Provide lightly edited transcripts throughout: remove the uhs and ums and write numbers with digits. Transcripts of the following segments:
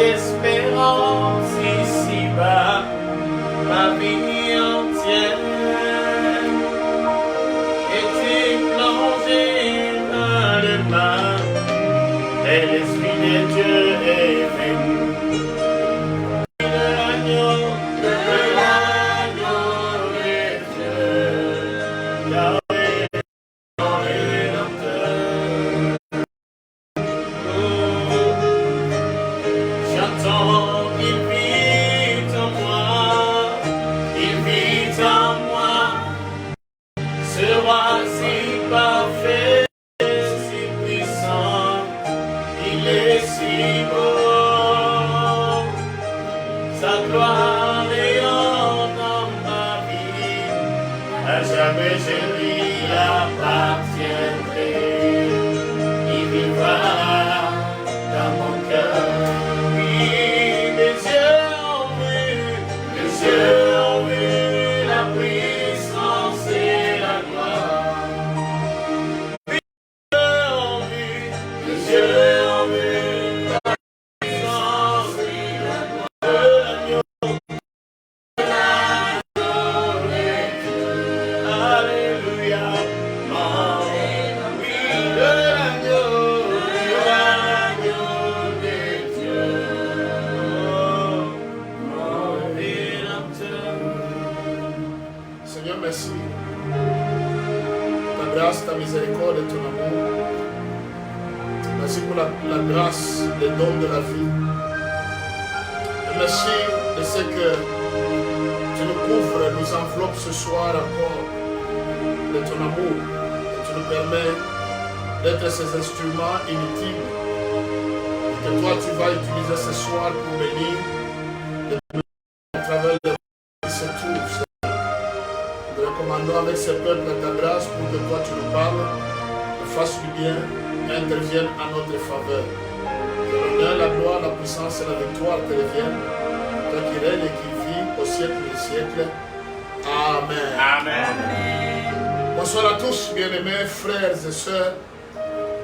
espérance ici-bas, ma vie entière est plongée dans le mal, et l'Esprit de Dieu est venu.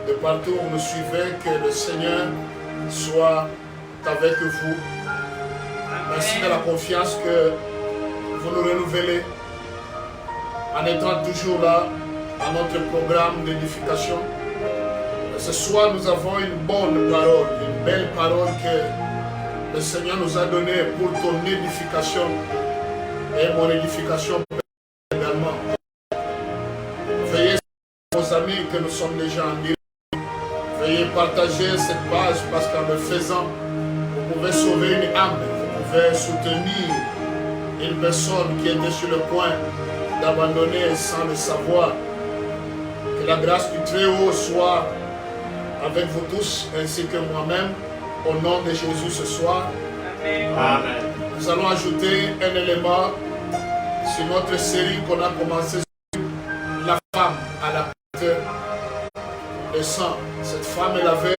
De partout où vous nous suivez, que le Seigneur soit avec vous. Merci de la confiance que vous nous renouvelez en étant toujours là à notre programme d'édification. Ce soir, nous avons une bonne parole, une belle parole que le Seigneur nous a donnée pour ton édification et mon édification également. Veuillez, vos amis, que nous sommes déjà en direct. Veuillez partager cette page parce qu'en le faisant, vous pouvez sauver une âme, vous pouvez soutenir une personne qui était sur le point d'abandonner sans le savoir. Que la grâce du Très-Haut soit avec vous tous ainsi que moi-même, au nom de Jésus ce soir. Amen. Nous allons ajouter un élément sur notre série qu'on a commencé sur la femme à la porte de sang. Cette femme, elle avait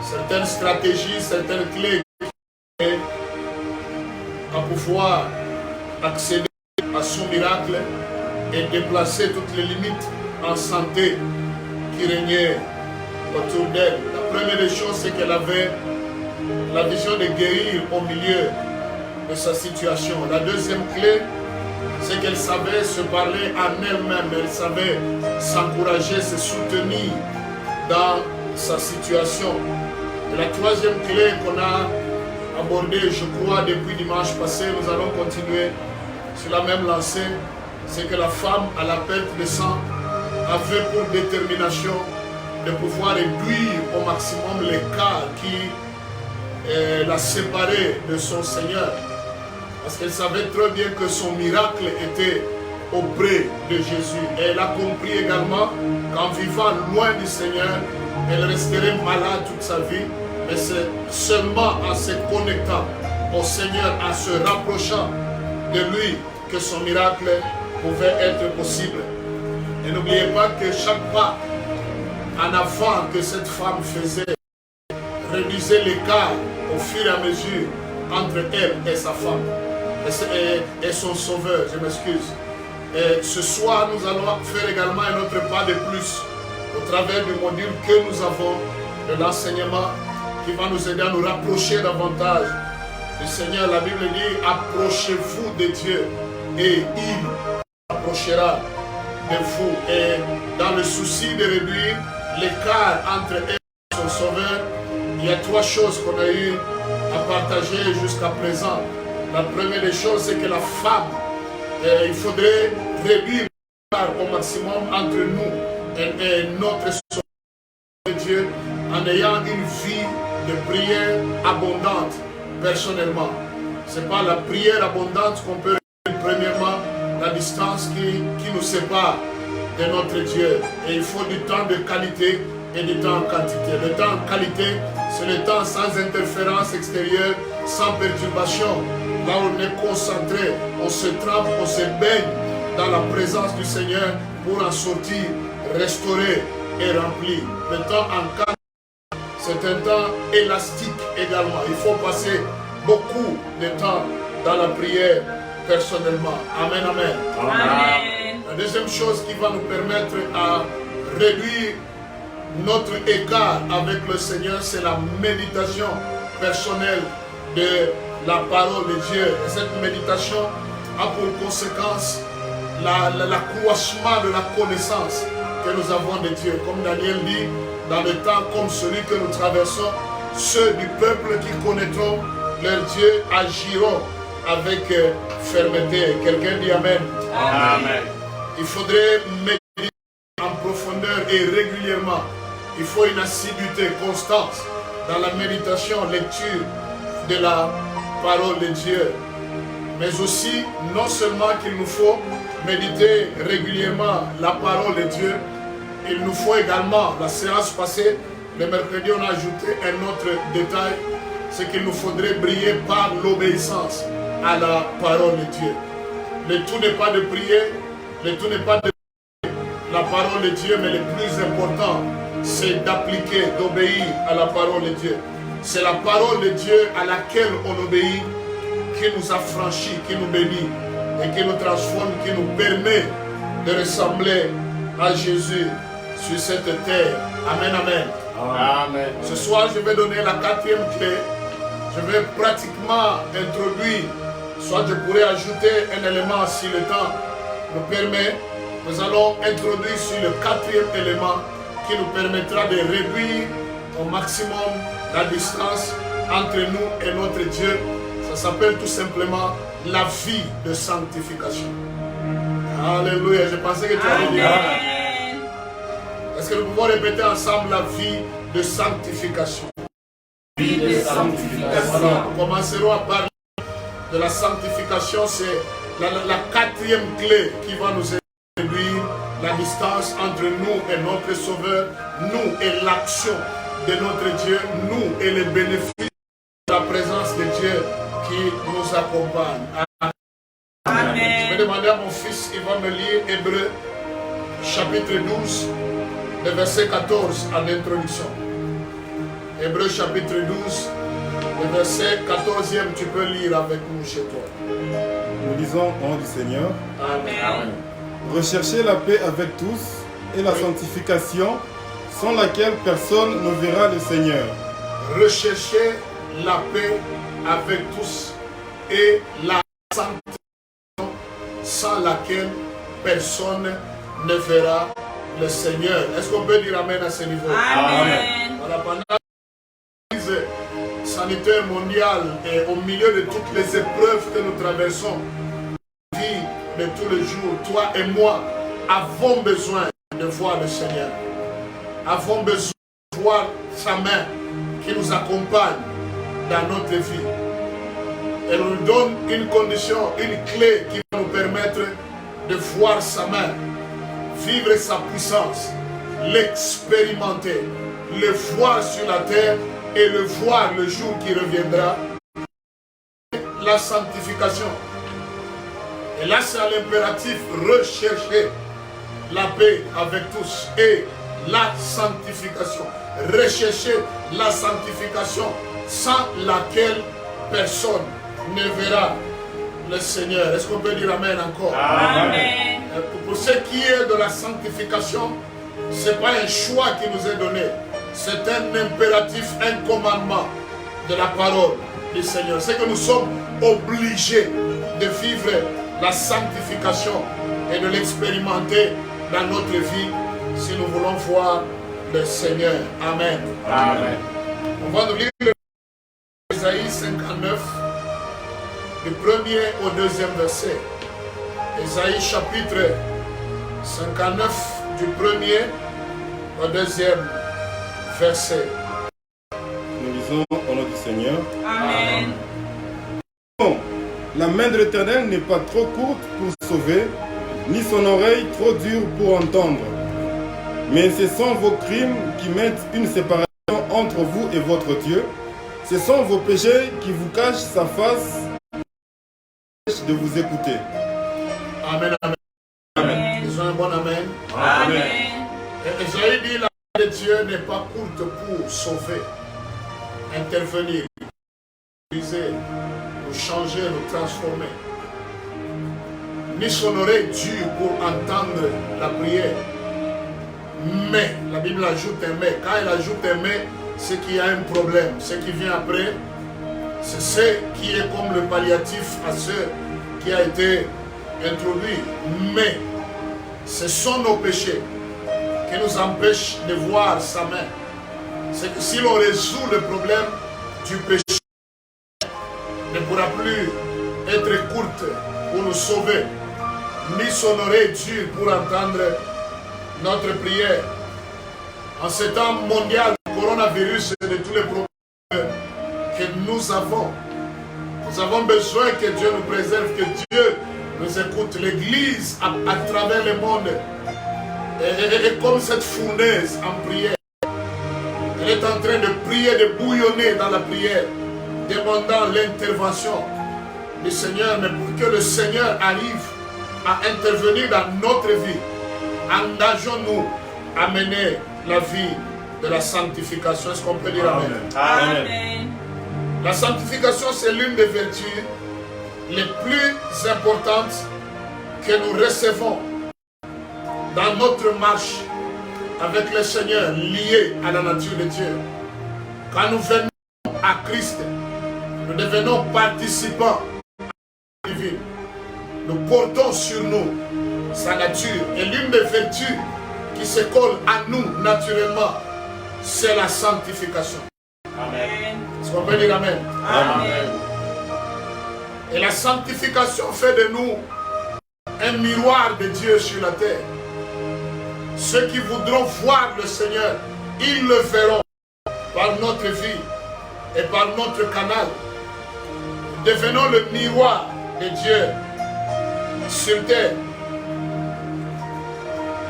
certaines stratégies, certaines clés à pouvoir accéder à son miracle et déplacer toutes les limites en santé qui régnaient autour d'elle. La première des choses, c'est qu'elle avait la vision de guérir au milieu de sa situation. La deuxième clé, c'est qu'elle savait se parler en elle-même, elle savait s'encourager, se soutenir dans sa situation. Et la troisième clé qu'on a abordée, je crois, depuis dimanche passé, nous allons continuer sur la même lancée, c'est que la femme à la perte de sang avait pour détermination de pouvoir réduire au maximum l'écart qui la séparait de son Seigneur. Parce qu'elle savait très bien que son miracle était auprès de Jésus. Et elle a compris également qu'en vivant loin du Seigneur, elle resterait malade toute sa vie. Mais c'est seulement en se connectant au Seigneur, en se rapprochant de lui, que son miracle pouvait être possible. Et n'oubliez pas que chaque pas en avant que cette femme faisait réduisait l'écart au fur et à mesure entre elle et sa femme et son sauveur, je m'excuse. Et ce soir, nous allons faire également un autre pas de plus au travers du module que nous avons de l'enseignement qui va nous aider à nous rapprocher davantage du Seigneur. La Bible dit, approchez-vous de Dieu et il s'approchera de vous. Et dans le souci de réduire l'écart entre elle et son Sauveur, il y a trois choses qu'on a eu à partager jusqu'à présent. La première des choses, c'est que la femme, il faudrait réduire l'écart au maximum entre nous et notre Sauveur de Dieu en ayant une vie de prière abondante personnellement. Ce n'est pas la prière abondante qu'on peut réduire. Premièrement, la distance qui nous sépare de notre Dieu. Et il faut du temps de qualité et du temps en quantité. Le temps en qualité, c'est le temps sans interférence extérieure, sans perturbation. Là où on est concentré, on se trempe, on se baigne dans la présence du Seigneur pour en sortir, restaurer et remplir. Le temps en quantité, c'est un temps élastique également. Il faut passer beaucoup de temps dans la prière personnellement. Amen, amen. Amen. La deuxième chose qui va nous permettre à réduire notre écart avec le Seigneur, c'est la méditation personnelle de la parole de Dieu. Et cette méditation a pour conséquence l'accroissement de la connaissance que nous avons de Dieu. Comme Daniel dit, dans le temps comme celui que nous traversons, ceux du peuple qui connaîtront leur Dieu agiront avec fermeté. Quelqu'un dit Amen. Amen. Il faudrait méditer en profondeur et régulièrement. Il faut une assiduité constante dans la méditation, lecture de la parole de Dieu. Mais aussi, non seulement qu'il nous faut méditer régulièrement la parole de Dieu, il nous faut également, la séance passée, le mercredi, on a ajouté un autre détail, c'est qu'il nous faudrait briller par l'obéissance à la parole de Dieu. Le tout n'est pas de prier, le tout n'est pas de la parole de Dieu, mais le plus important, c'est d'appliquer, d'obéir à la parole de Dieu. C'est la parole de Dieu à laquelle on obéit qui nous affranchit, qui nous bénit et qui nous transforme, qui nous permet de ressembler à Jésus sur cette terre. Amen, amen. Amen. Ce soir, je vais donner la quatrième clé. Je vais pratiquement introduire, soit je pourrais ajouter un élément si le temps nous permet. Nous allons introduire sur le quatrième élément qui nous permettra de réduire au maximum la distance entre nous et notre Dieu. Ça s'appelle tout simplement la vie de sanctification. Alléluia, je pensais que tu allais dire. Amen. Est-ce que nous pouvons répéter ensemble la vie de sanctification? Vie de sanctification. Alors, nous commencerons à parler de la sanctification. C'est la quatrième clé qui va nous aider à réduire la distance entre nous et notre Sauveur, nous et l'action de notre Dieu, nous et les bénéfices de la présence de Dieu qui nous accompagne. Amen. Je vais demander à mon fils, il va me lire Hébreux chapitre 12, le verset 14 en introduction. Hébreux chapitre 12, le verset 14e, tu peux lire avec nous chez toi. Nous lisons au nom du Seigneur. Amen. Recherchez la paix avec tous et la sanctification, sans laquelle personne ne verra le Seigneur. Recherchez la paix avec tous et la sanctification, sans laquelle personne ne verra le Seigneur. Est-ce qu'on peut dire Amen à ce niveau? Amen. Voilà, pendant la crise sanitaire mondiale et au milieu de toutes les épreuves que nous traversons, la vie de tous les jours, toi et moi avons besoin de voir le Seigneur. Avons besoin de voir sa main qui nous accompagne dans notre vie. Elle nous donne une condition, une clé qui va nous permettre de voir sa main, vivre sa puissance, l'expérimenter, le voir sur la terre et le voir le jour qui reviendra. La sanctification. Et là, c'est à l'impératif, rechercher la paix avec tous et la sanctification. Rechercher la sanctification sans laquelle personne ne verra le Seigneur. Est-ce qu'on peut dire Amen encore? Amen. Pour ce qui est de la sanctification, ce n'est pas un choix qui nous est donné. C'est un impératif, un commandement de la parole du Seigneur. C'est que nous sommes obligés de vivre la sanctification et de l'expérimenter dans notre vie si nous voulons voir le Seigneur. Amen. Amen. On va nous lire Ésaïe 59, du 1er au 2e verset. Ésaïe chapitre 59, du 1er au 2e verset. Nous lisons au nom du Seigneur. Amen. Non, la main de l'Éternel n'est pas trop courte pour sauver, ni son oreille trop dure pour entendre. Mais ce sont vos crimes qui mettent une séparation entre vous et votre Dieu. Ce sont vos péchés qui vous cachent sa face de vous écouter. Amen, amen. Amen. Disons un bon amen. Amen. Et Esaïe dit, la main de Dieu n'est pas courte pour sauver, intervenir, briser, nous changer, nous transformer. Ni son oreille dure pour entendre la prière. Mais, la Bible ajoute un mais. Quand elle ajoute un mais, c'est qu'il y a un problème. Ce qui vient après, c'est ce qui est comme le palliatif à ce qui a été introduit. Mais, ce sont nos péchés qui nous empêchent de voir sa main. C'est que si l'on résout le problème du péché, ne pourra plus être courte pour nous sauver, ni son oreille dure pour entendre notre prière. En ce temps mondial du coronavirus et de tous les problèmes que nous avons besoin que Dieu nous préserve, que Dieu nous écoute. L'Église à travers le monde est comme cette fournaise en prière. Elle est en train de prier, de bouillonner dans la prière, demandant l'intervention du Seigneur. Mais pour que le Seigneur arrive à intervenir dans notre vie, engageons-nous à mener la vie de la sanctification. Est-ce qu'on peut dire amen? Amen. La sanctification, c'est l'une des vertus les plus importantes que nous recevons dans notre marche avec le Seigneur, lié à la nature de Dieu. Quand nous venons à Christ, nous devenons participants à la vie divine. Nous portons sur nous sa nature. Et l'une des vertus qui se colle à nous naturellement, c'est la sanctification. Amen. Est-ce qu'on peut dire amen? Amen. Et la sanctification fait de nous un miroir de Dieu sur la terre. Ceux qui voudront voir le Seigneur, ils le verront par notre vie et par notre canal. Nous devenons le miroir de Dieu sur terre.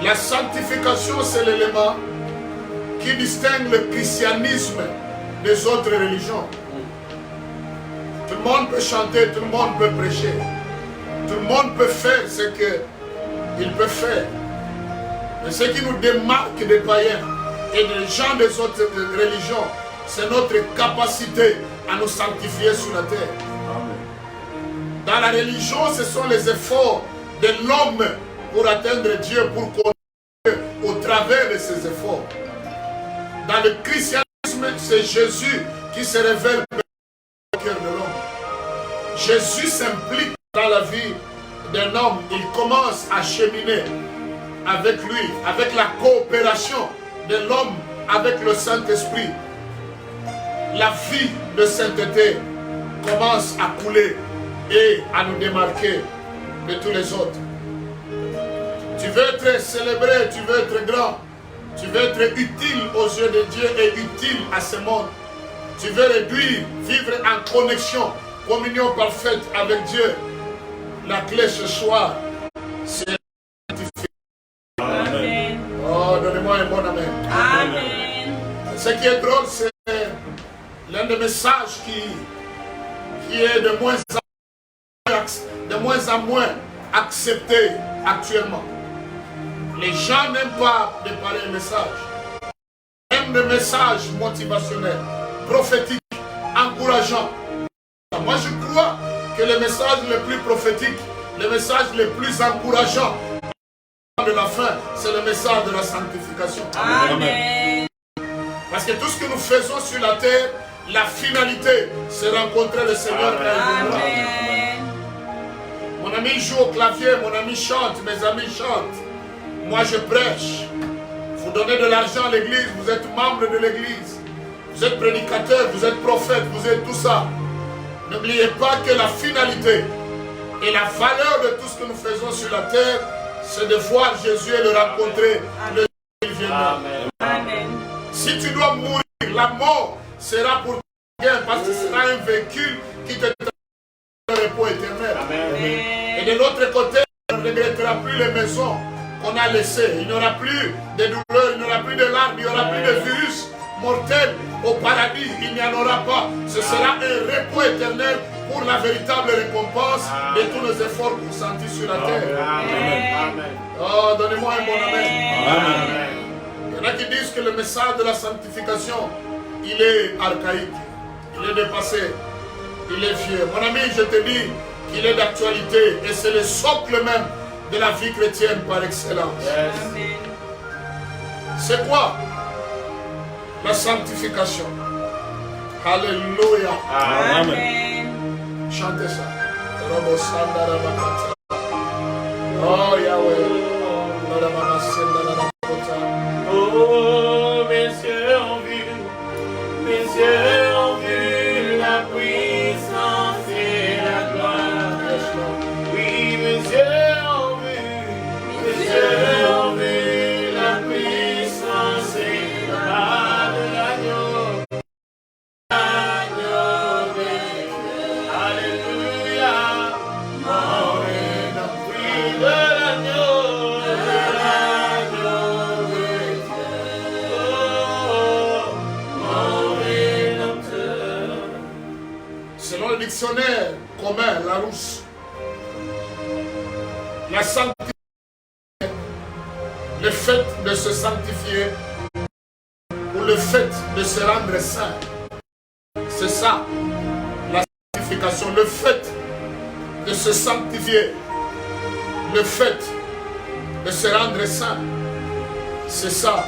La sanctification, c'est l'élément qui distingue le christianisme des autres religions. Tout le monde peut chanter, tout le monde peut prêcher. Tout le monde peut faire ce qu'il peut faire. Mais ce qui nous démarque des païens et des gens des autres religions, c'est notre capacité à nous sanctifier sur la terre. Dans la religion, ce sont les efforts de l'homme pour atteindre Dieu, pour connaître Dieu au travers de ses efforts. Dans le christianisme, c'est Jésus qui se révèle au cœur de l'homme. Jésus s'implique dans la vie d'un homme. Il commence à cheminer avec lui, avec la coopération de l'homme avec le Saint-Esprit. La vie de sainteté commence à couler et à nous démarquer de tous les autres. Tu veux être célébré, tu veux être grand, tu veux être utile aux yeux de Dieu et utile à ce monde. Tu veux réduire, vivre en connexion, communion parfaite avec Dieu. La clé ce soir, c'est la sanctification. Amen. Oh, donnez-moi un bon amen. Amen. Ce qui est drôle, c'est l'un des messages qui est de moins en moins accepté actuellement. Les gens n'aiment pas de pareils messages. Ils aiment des messages motivationnels, prophétiques, encourageants. Moi, je crois que le message le plus prophétique, le message le plus encourageant de la fin, c'est le message de la sanctification. Amen. Parce que tout ce que nous faisons sur la terre, la finalité, c'est rencontrer le Seigneur. Amen. Mon ami joue au clavier, mon ami chante, mes amis chantent. Moi je prêche. Vous donnez de l'argent à l'église, vous êtes membre de l'église. Vous êtes prédicateur, vous êtes prophète, vous êtes tout ça. N'oubliez pas que la finalité et la valeur de tout ce que nous faisons sur la terre, c'est de voir Jésus et le rencontrer. Le Dieu viendra. Amen. Si tu dois mourir, la mort sera pour toi parce que ce sera un véhicule qui te traînera le repos éternel. Et de l'autre côté, on ne regrettera plus les maisons qu'on a laissées. Il n'y aura plus de douleurs, il n'y aura plus de larmes, il n'y aura plus de virus mortels. Au paradis, il n'y en aura pas. Ce sera un repos éternel pour la véritable récompense de tous nos efforts consentis sur la terre. Amen. Oh, donnez-moi un bon amen. Amen. Il y en a qui disent que le message de la sanctification, il est archaïque, il est dépassé, il est vieux. Mon ami, je te dis qu'il est d'actualité et c'est le socle même de la vie chrétienne par excellence. Amen. C'est quoi la sanctification? Alléluia. Amen. Chantez ça. Oh Yahweh. Oh, mes yeux ont vu la puissance et la gloire. Oui, mes yeux ont vu la puissance et la gloire de l'agneau. L'agneau de Dieu. Alléluia. Mon oui, de l'agneau. Selon le dictionnaire commun, Larousse, la sanctification, le fait de se sanctifier ou le fait de se rendre saint, c'est ça la sanctification, le fait de se sanctifier, le fait de se rendre saint, c'est ça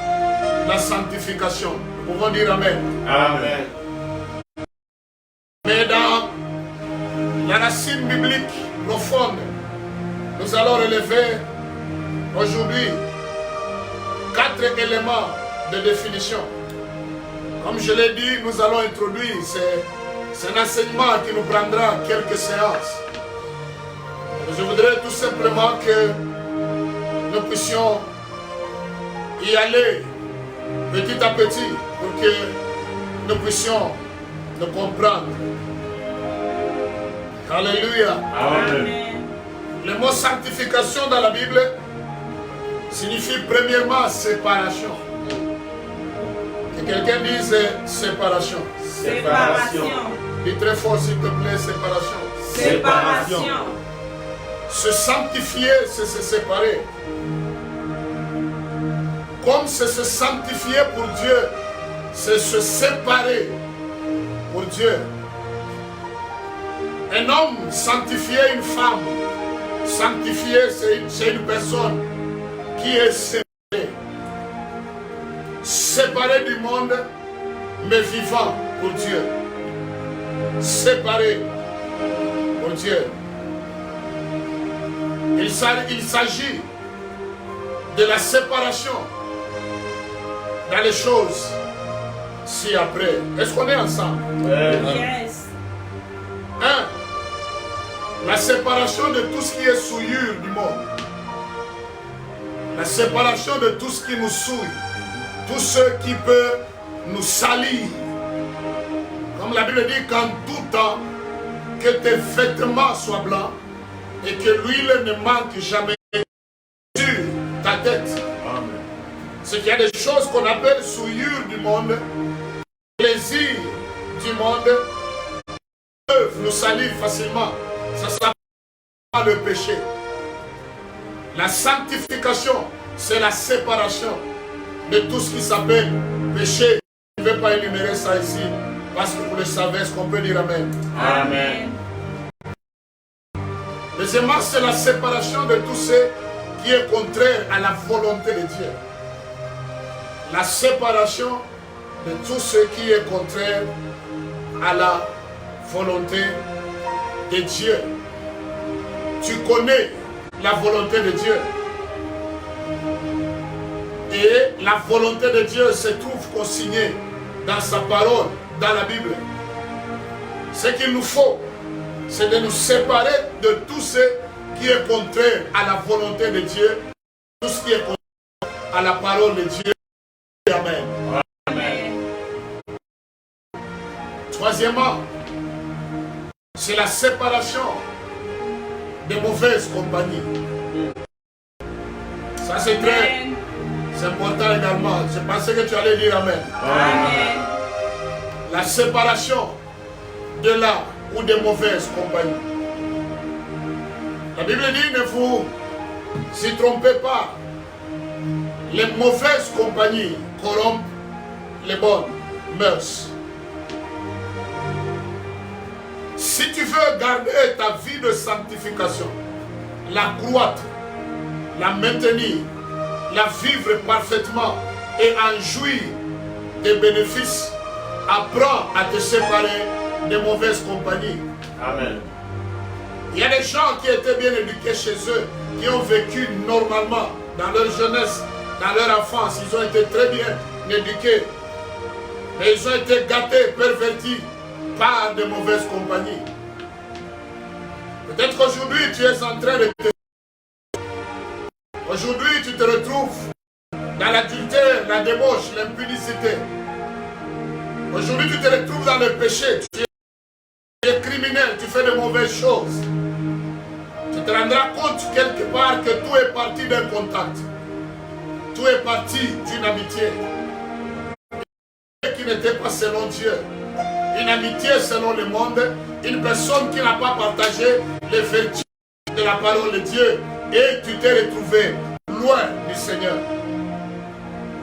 la sanctification. Nous pouvons dire Amen. Amen. Mais dans la racine biblique profonde, nous allons relever aujourd'hui 4 éléments de définition. Comme je l'ai dit, nous allons introduire, c'est un enseignement qui nous prendra quelques séances. Je voudrais tout simplement que nous puissions y aller petit à petit pour que nous puissions nous comprendre. Alléluia. Amen. Le mot sanctification dans la Bible signifie premièrement séparation. Que quelqu'un dise séparation. Séparation. Dis très fort s'il te plaît, séparation. Séparation. Se sanctifier, c'est se séparer. Comme c'est se sanctifier pour Dieu, c'est se séparer pour Dieu. Un homme sanctifié, une femme sanctifiée, c'est une personne qui est séparée. Séparée du monde, mais vivant pour Dieu. Séparée pour Dieu. Il s'agit de la séparation dans les choses ci-après. Est-ce qu'on est ensemble? Yes. 1. La séparation de tout ce qui est souillure du monde. La séparation de tout ce qui nous souille. Tout ce qui peut nous salir. Comme la Bible dit qu'en tout temps, que tes vêtements soient blancs et que l'huile ne manque jamais sur ta tête. C'est qu'il y a des choses qu'on appelle souillure du monde, plaisir du monde, peuvent nous salir facilement. Ça s'appelle le péché. La sanctification, c'est la séparation de tout ce qui s'appelle péché. Je ne vais pas énumérer ça ici, parce que vous le savez, est-ce qu'on peut dire Amen? Amen. Deuxièmement, c'est la séparation de tout ce qui est contraire à la volonté de Dieu. La séparation de tout ce qui est contraire à la volonté de Dieu. Tu connais la volonté de Dieu. Et la volonté de Dieu se trouve consignée dans sa parole, dans la Bible. Ce qu'il nous faut, c'est de nous séparer de tout ce qui est contraire à la volonté de Dieu, tout ce qui est contraire à la parole de Dieu. Amen. Amen. Troisièmement, c'est la séparation des mauvaises compagnies. Ça c'est important également. Je pensais que tu allais dire Amen. Amen. La séparation de la ou des mauvaises compagnies. La Bible dit, ne vous y trompez pas. Les mauvaises compagnies corrompent les bonnes mœurs. Si tu veux garder ta vie de sanctification, la croître, la maintenir, la vivre parfaitement et en jouir des bénéfices, apprends à te séparer des mauvaises compagnies. Amen. Il y a des gens qui étaient bien éduqués chez eux, qui ont vécu normalement dans leur jeunesse, dans leur enfance. Ils ont été très bien éduqués. Mais ils ont été gâtés, pervertis par de mauvaises compagnies. Peut-être qu'aujourd'hui tu es en train de te... Aujourd'hui tu te retrouves dans l'adultère, la débauche, l'impudicité. Aujourd'hui tu te retrouves dans le péché. Tu es criminel, tu fais de mauvaises choses. Tu te rendras compte quelque part que tout est parti d'un contact. Tout est parti d'une amitié qui n'était pas selon Dieu. Une amitié selon le monde, une personne qui n'a pas partagé les vertus de la parole de Dieu et tu t'es retrouvé loin du Seigneur.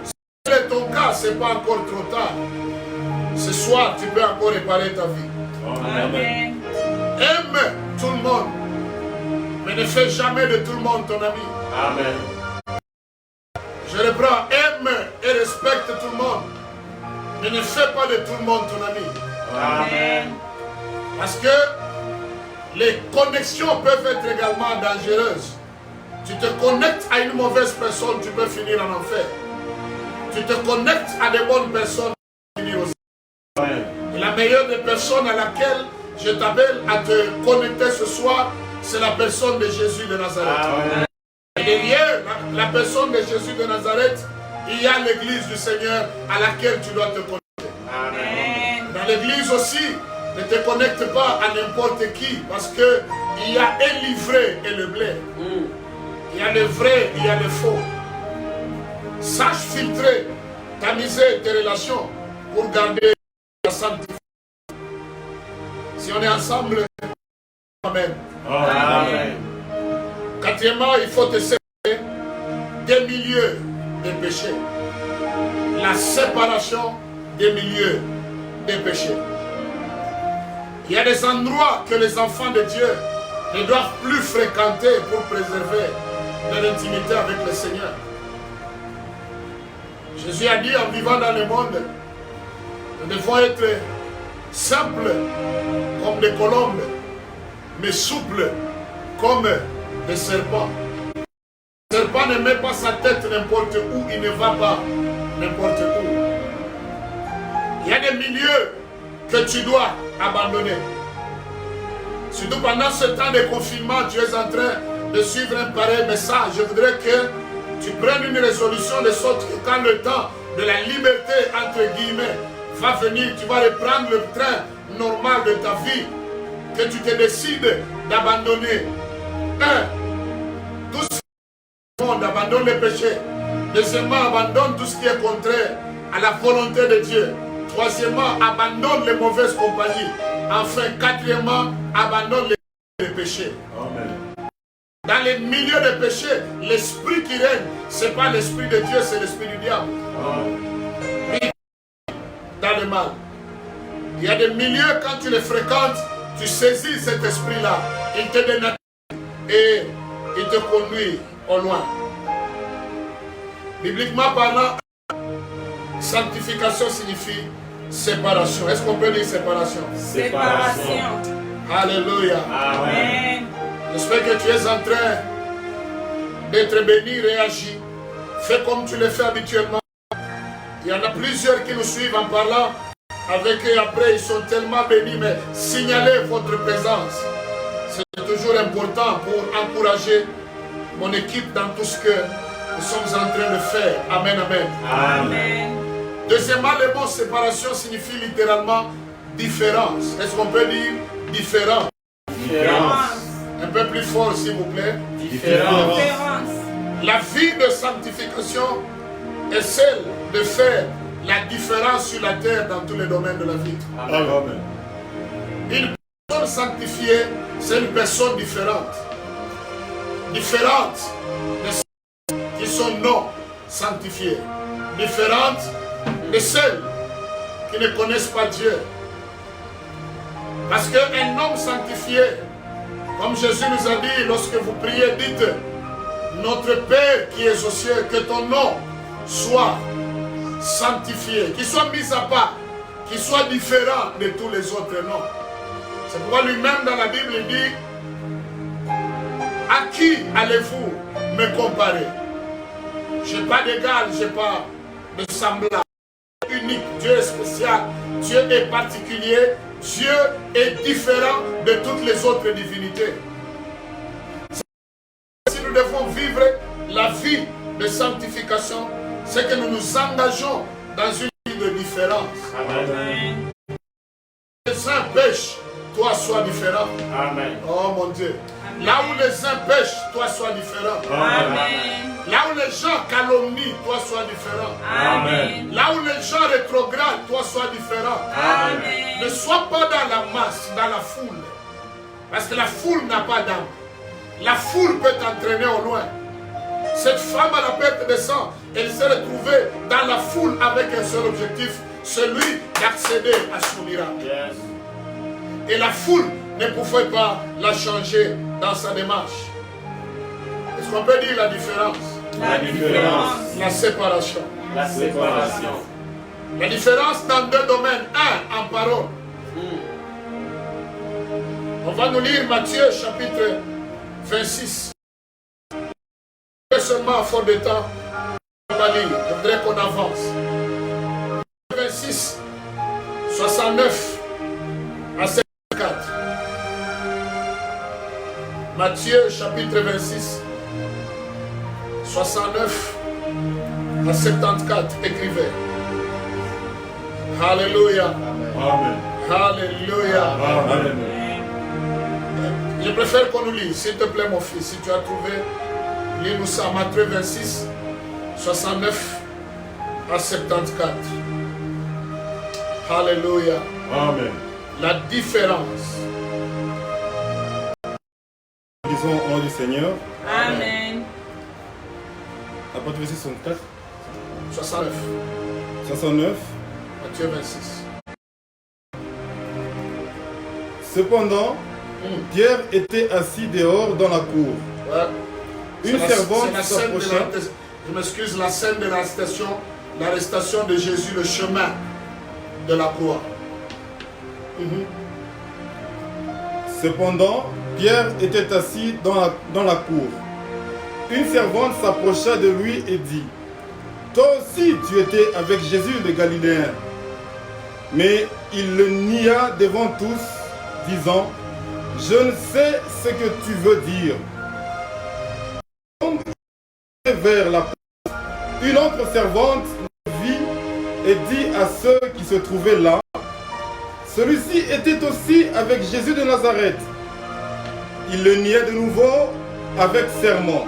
Si c'est ton cas, ce n'est pas encore trop tard. Ce soir, tu peux encore réparer ta vie. Amen. Aime tout le monde, mais ne fais jamais de tout le monde ton ami. Amen. Je reprends, aime et respecte tout le monde, mais ne fais pas de tout le monde ton ami. Amen. Parce que les connexions peuvent être également dangereuses. Tu te connectes à une mauvaise personne, tu peux finir en enfer. Tu te connectes à des bonnes personnes, tu peux finir aussi. Amen. Et la meilleure des personnes à laquelle je t'appelle à te connecter ce soir, c'est la personne de Jésus de Nazareth. Amen. Et derrière la personne de Jésus de Nazareth, il y a l'église du Seigneur à laquelle tu dois te connecter. Amen. Dans l'église aussi, ne te connecte pas à n'importe qui, parce que il y a un livret et le blé. Il y a le vrai, il y a le faux. Sache filtrer, tamiser tes relations pour garder la sanctification. Si on est ensemble, Amen. Amen. Quatrièmement, il faut te séparer des milieux des péchés. La séparation des milieux des péchés. Il y a des endroits que les enfants de Dieu ne doivent plus fréquenter pour préserver leur intimité avec le Seigneur. Jésus a dit, en vivant dans le monde, nous devons être simples comme des colombes, mais souples comme des serpents. Le serpent ne met pas sa tête n'importe où, il ne va pas n'importe où. Il y a des milieux que tu dois abandonner. Surtout pendant ce temps de confinement, tu es en train de suivre un pareil message. Je voudrais que tu prennes une résolution de sorte que quand le temps de la liberté, entre guillemets, va venir, tu vas reprendre le train normal de ta vie, que tu te décides d'abandonner. Tout ce qui est monde, abandonne les péchés. Deuxièmement, abandonne tout ce qui est contraire à la volonté de Dieu. Troisièmement, abandonne les mauvaises compagnies. Enfin, quatrièmement, abandonne les péchés. Amen. Dans les milieux des péchés, l'esprit qui règne, ce n'est pas l'esprit de Dieu, c'est l'esprit du diable. Amen. Dans le mal. Il y a des milieux, quand tu les fréquentes, tu saisis cet esprit-là. Il te dénature et il te conduit au loin. Bibliquement parlant, Sanctification signifie séparation. Est-ce qu'on peut dire séparation? Séparation. Alléluia. Amen. J'espère que tu es en train d'être béni, réagi. Fais comme tu le fais habituellement. Il y en a plusieurs qui nous suivent en parlant avec eux. Après, ils sont tellement bénis, mais signalez votre présence. C'est toujours important pour encourager mon équipe dans tout ce que nous sommes en train de faire. Amen, amen. Amen. Deuxièmement, le mot séparation signifie littéralement différence. Est-ce qu'on peut dire différent? Différence. Un peu plus fort, s'il vous plaît. Différence. La vie de sanctification est celle de faire la différence sur la terre dans tous les domaines de la vie. Amen. Une personne sanctifiée, c'est une personne différente. Différente de ceux qui sont non sanctifiés. Différente de celles qui ne connaissent pas Dieu. Parce qu'un homme sanctifié, comme Jésus nous a dit, lorsque vous priez, dites: Notre Père qui es aux cieux, que ton nom soit sanctifié, qu'il soit mis à part, qu'il soit différent de tous les autres noms. C'est pourquoi lui-même dans la Bible il dit: à qui allez-vous me comparer? Je n'ai pas d'égal, je n'ai pas de semblable. Unique, Dieu est spécial, Dieu est particulier, Dieu est différent de toutes les autres divinités. Si nous devons vivre la vie de sanctification, c'est que nous nous engageons dans une vie de différence. Amen. Les uns pêchent, toi sois différent. Amen. Oh mon Dieu. Là où les uns pêchent, toi sois différent. Amen. Là où les gens calomnient, toi sois différent. Amen. Là où les gens rétrogradent, toi sois différent. Amen. Ne sois pas dans la masse, dans la foule. Parce que la foule n'a pas d'âme. La foule peut t'entraîner au loin. Cette femme à la perte de sang, elle s'est retrouvée dans la foule avec un seul objectif, celui d'accéder à son miracle. Yes. Et la foule ne pouvait pas la changer dans sa démarche. Est-ce qu'on peut dire la différence? La différence. La séparation. La séparation. La différence dans deux domaines. Un, en parole. On va nous lire Matthieu chapitre 26. Seulement à fort de temps, on va lire. Je voudrais qu'on avance. 26, 69 à 74. Matthieu chapitre 26, 69 à 74. Écrivez. Alléluia. Amen. Alléluia. Amen. Je préfère qu'on nous lise. S'il te plaît, mon fils, si tu as trouvé, lis-nous ça. Matthieu 26, 69 à 74. Alléluia. Amen. La différence. Disons au nom du Seigneur. Amen. À partir du verset 64, 69. 69. Matthieu 26. Cependant, Pierre était assis dehors dans la cour. Ouais. Une servante c'est la scène de s'approcha. je m'excuse, la scène de l'arrestation de Jésus, le chemin de la croix. Cependant, Pierre était assis dans la cour. Une servante s'approcha de lui et dit: Toi aussi tu étais avec Jésus le Galiléen. Mais il le nia devant tous, disant: Je ne sais ce que tu veux dire. Vers la porte, une autre servante le vit et dit à ceux qui se trouvaient là: Celui-ci était aussi avec Jésus de Nazareth. Il le niait de nouveau avec serment: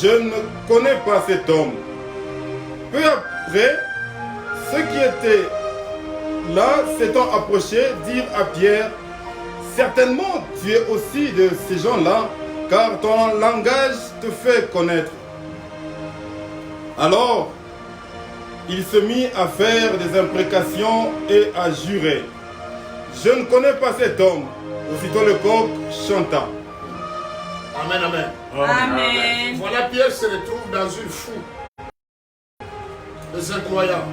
Je ne connais pas cet homme. Peu après, ceux qui étaient là s'étant approchés dirent à Pierre: Certainement tu es aussi de ces gens-là, car ton langage te fait connaître. Alors, il se mit à faire des imprécations et à jurer: Je ne connais pas cet homme. Aussitôt le coq chanta. Amen, amen. Amen. Voilà, Pierre se retrouve dans une foule. les incroyants.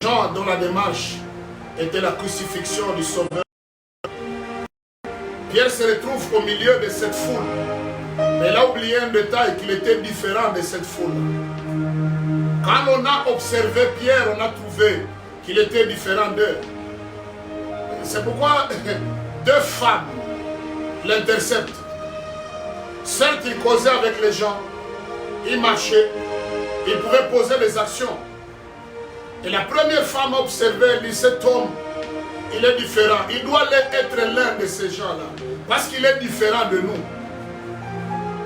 Jean, dont la démarche était la crucifixion du Sauveur. Pierre se retrouve au milieu de cette foule. Mais il a oublié un détail, qu'il était différent de cette foule. Quand on a observé Pierre, on a trouvé qu'il était différent d'eux. C'est pourquoi deux femmes l'interceptent. Certes, il causait avec les gens, il marchait, il pouvait poser des actions. Et la première femme observée, elle dit, cet homme, il est différent. Il doit être l'un de ces gens-là. Parce qu'il est différent de nous.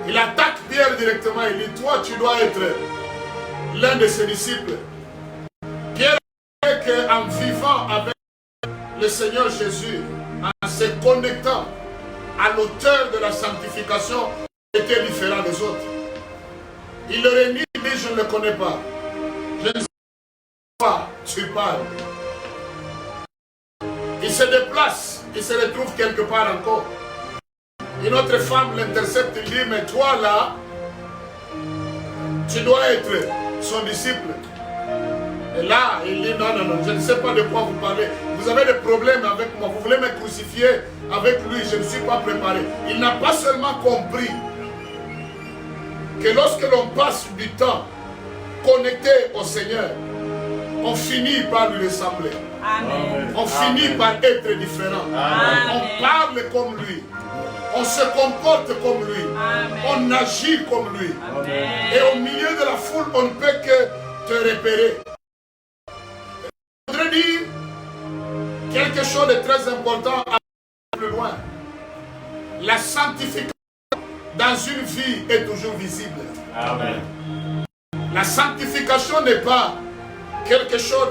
Il attaque Pierre directement. Il dit, toi, tu dois être l'un de ses disciples. Pierre sait qu'en vivant avec le Seigneur Jésus, en se connectant à l'auteur de la sanctification, il était différent des autres. Il leur a dit, je ne le connais pas. Je ne sais pas, tu parles. Il se déplace, il se retrouve quelque part encore. Une autre femme l'intercepte, il dit, mais toi là, tu dois être son disciple. Et là, il dit, non, non, non, je ne sais pas de quoi vous parlez. Vous avez des problèmes avec moi, vous voulez me crucifier avec lui, je ne suis pas préparé. Il n'a pas seulement compris que lorsque l'on passe du temps connecté au Seigneur, on finit par lui ressembler. Amen. On finit par être différent. Amen. On parle comme lui. On se comporte comme lui. Amen. On agit comme lui. Amen. Et au milieu de la foule, on ne peut que te repérer. Je voudrais dire quelque chose de très important à plus loin. La sanctification dans une vie est toujours visible. Amen. La sanctification n'est pas quelque chose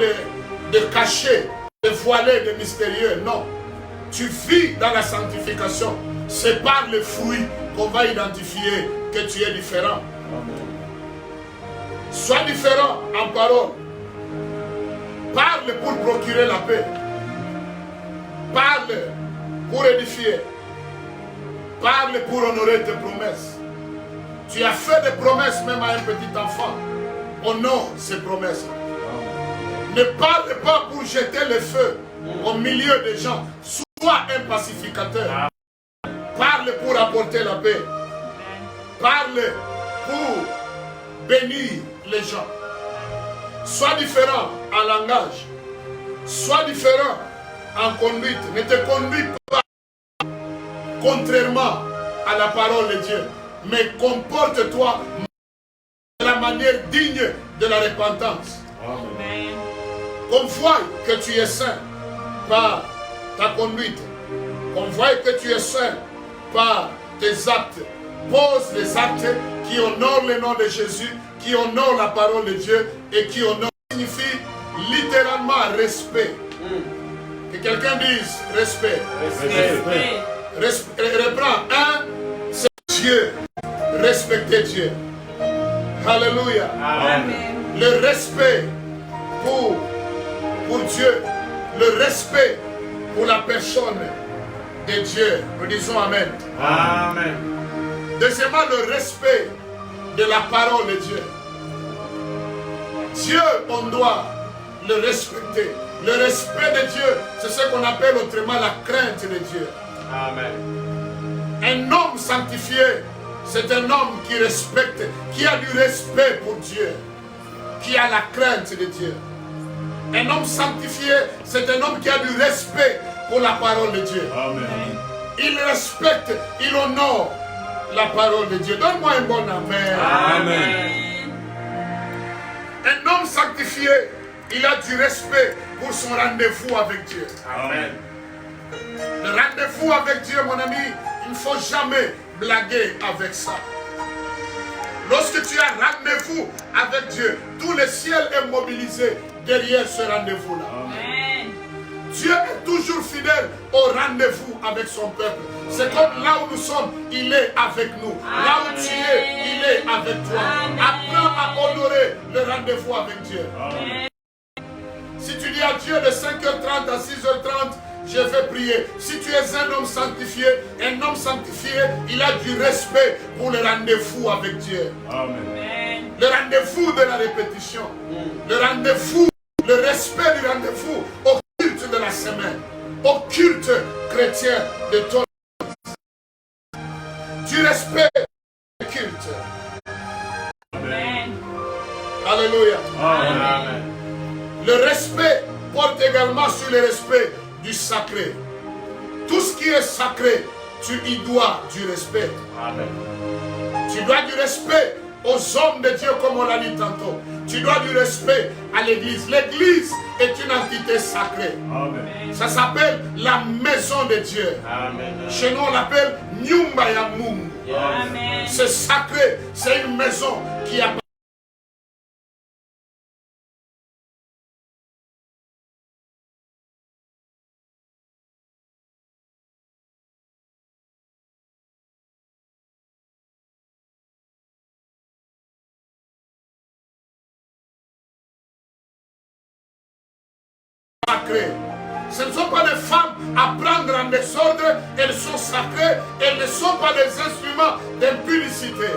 de caché, de voilé, de mystérieux. Non. Tu vis dans la sanctification. C'est par les fruits qu'on va identifier que tu es différent. Amen. Sois différent en parole. Parle pour procurer la paix. Parle pour édifier. Parle pour honorer tes promesses. Tu as fait des promesses même à un petit enfant. Honore ces promesses. Ne parle pas pour jeter le feu au milieu des gens. Sois un pacificateur. Parle pour apporter la paix. Parle pour bénir les gens. Sois différent en langage. Sois différent en conduite. Ne te conduis pas contrairement à la parole de Dieu. Mais comporte-toi de la manière digne de la repentance. Amen. Qu'on voit que tu es saint par ta conduite. Qu'on voit que tu es saint par tes actes. Pose les actes qui honorent le nom de Jésus, qui honorent la parole de Dieu et qui honorent. Signifie littéralement respect. Que quelqu'un dise respect. Reprends. Un, c'est Dieu. Respecter Dieu. Alléluia. Amen. Le respect pour Dieu. Le respect pour la personne de Dieu. Nous disons Amen. Amen. Deuxièmement, le respect de la parole de Dieu. Dieu, on doit le respecter. Le respect de Dieu, c'est ce qu'on appelle autrement la crainte de Dieu. Amen. Un homme sanctifié, c'est un homme qui respecte, qui a du respect pour Dieu, qui a la crainte de Dieu. Un homme sanctifié, c'est un homme qui a du respect pour la parole de Dieu. Amen. Il respecte, il honore la parole de Dieu. Donne-moi un bon amen. Amen. Un homme sanctifié, il a du respect pour son rendez-vous avec Dieu. Amen. Le rendez-vous avec Dieu, mon ami, il ne faut jamais blaguer avec ça. Lorsque tu as rendez-vous avec Dieu, tout le ciel est mobilisé derrière ce rendez-vous-là. Amen. Dieu est toujours fidèle au rendez-vous avec son peuple. C'est comme là où nous sommes, il est avec nous. Là où tu es, il est avec toi. Amen. Apprends à honorer le rendez-vous avec Dieu. Amen. Si tu dis à Dieu de 5h30 à 6h30, je vais prier. Si tu es un homme sanctifié, il a du respect pour le rendez-vous avec Dieu. Amen. Amen. le rendez-vous de la répétition, le rendez-vous, le respect du rendez-vous au culte de la semaine, au culte chrétien de ton du respect du culte. Amen. Alléluia. Amen. Le respect porte également sur le respect du sacré. Tout ce qui est sacré, tu y dois du respect. Amen. Tu dois du respect aux hommes de Dieu, comme on l'a dit tantôt. Tu dois du respect à l'église. L'église est une entité sacrée. Amen. Ça s'appelle la maison de Dieu. Amen. Chez nous, on l'appelle Nyumba ya Mungu. Amen. C'est sacré. C'est une maison qui a sacrées. Ce ne sont pas des femmes à prendre en désordre, elles sont sacrées, elles ne sont pas des instruments d'impudicité.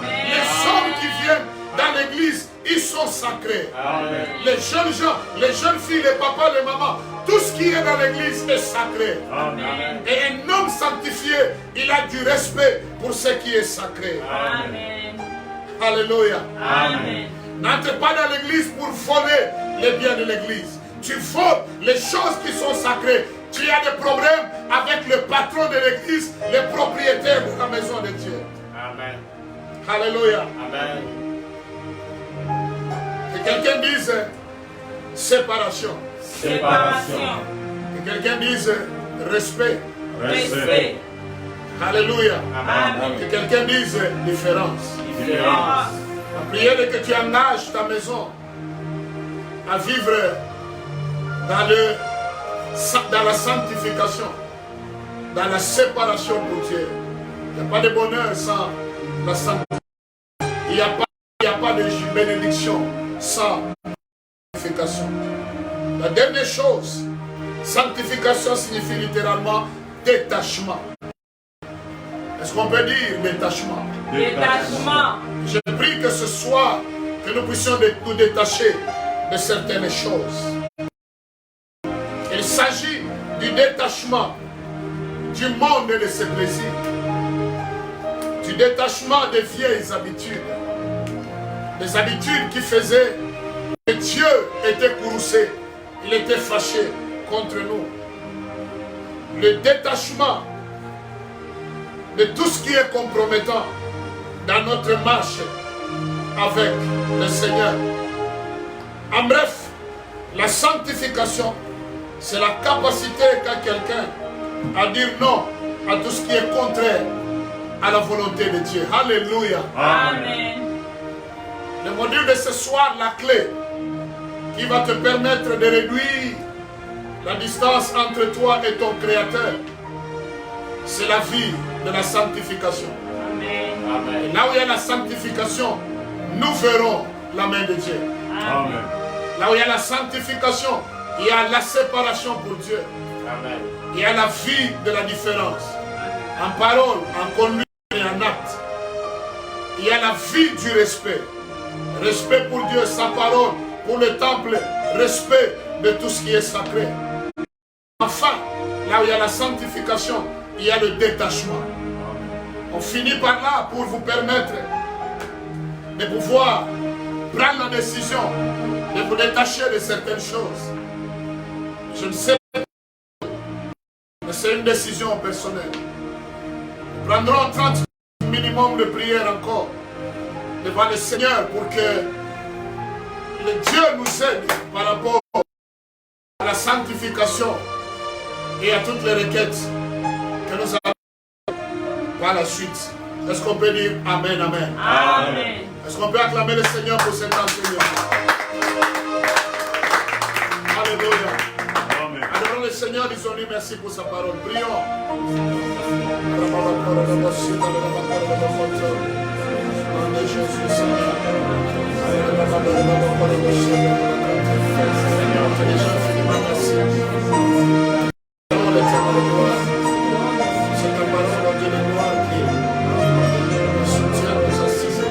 Les hommes qui viennent dans l'église, ils sont sacrés. Amen. Les jeunes gens, les jeunes filles, les papas, les mamans, tout ce qui est dans l'église est sacré. Amen. Et un homme sanctifié, il a du respect pour ce qui est sacré. Amen. Alléluia. Amen. N'entre pas dans l'église pour voler les biens de l'église. Tu voles les choses qui sont sacrées. Tu as des problèmes avec le patron de l'église, les propriétaires de la maison de Dieu. Amen. Alléluia. Amen. Que quelqu'un dise séparation. Séparation. Que quelqu'un dise respect. Respect. Alléluia. Amen. Que quelqu'un dise différence. Différence. La prière est que tu engages ta maison à vivre dans la sanctification, dans la séparation pour Dieu. Il n'y a pas de bonheur sans la sanctification. Il n'y a pas de bénédiction sans sanctification. La dernière chose, sanctification signifie littéralement détachement. Est-ce qu'on peut dire détachement? Détachement. Je prie que ce soir, que nous puissions nous détacher de certaines choses. Il s'agit du détachement du monde et de ses plaisirs, du détachement des vieilles habitudes, des habitudes qui faisaient que Dieu était courroucé, il était fâché contre nous. Le détachement de tout ce qui est compromettant dans notre marche avec le Seigneur. En bref, la sanctification, c'est la capacité qu'a quelqu'un à dire non à tout ce qui est contraire à la volonté de Dieu. Alléluia. Amen. Le module de ce soir, la clé qui va te permettre de réduire la distance entre toi et ton Créateur, c'est la vie de la sanctification. Amen. Et là où il y a la sanctification, nous verrons la main de Dieu. Amen. Là où il y a la sanctification, il y a la séparation pour Dieu. Amen. Il y a la vie de la différence. En parole, en conduite et en acte. Il y a la vie du respect. Respect pour Dieu, sa parole, pour le temple, respect de tout ce qui est sacré. Enfin, là où il y a la sanctification, il y a le détachement. On finit par là pour vous permettre de pouvoir prendre la décision de vous détacher de certaines choses. Je ne sais pas, mais c'est une décision personnelle. Nous prendrons 30 minimum de prière encore devant le Seigneur pour que le Dieu nous aide par rapport à la sanctification et à toutes les requêtes que nous avons par la suite. Est-ce qu'on peut dire Amen, Amen? Amen. Est-ce qu'on peut acclamer le Seigneur pour cet enseignement? Alléluia. Adorons le Seigneur, disons-lui merci pour sa parole. Prions. Seigneur, te déjà infiniment merci. C'est ta parole, oh Dieu de gloire, qui soutient nos assises.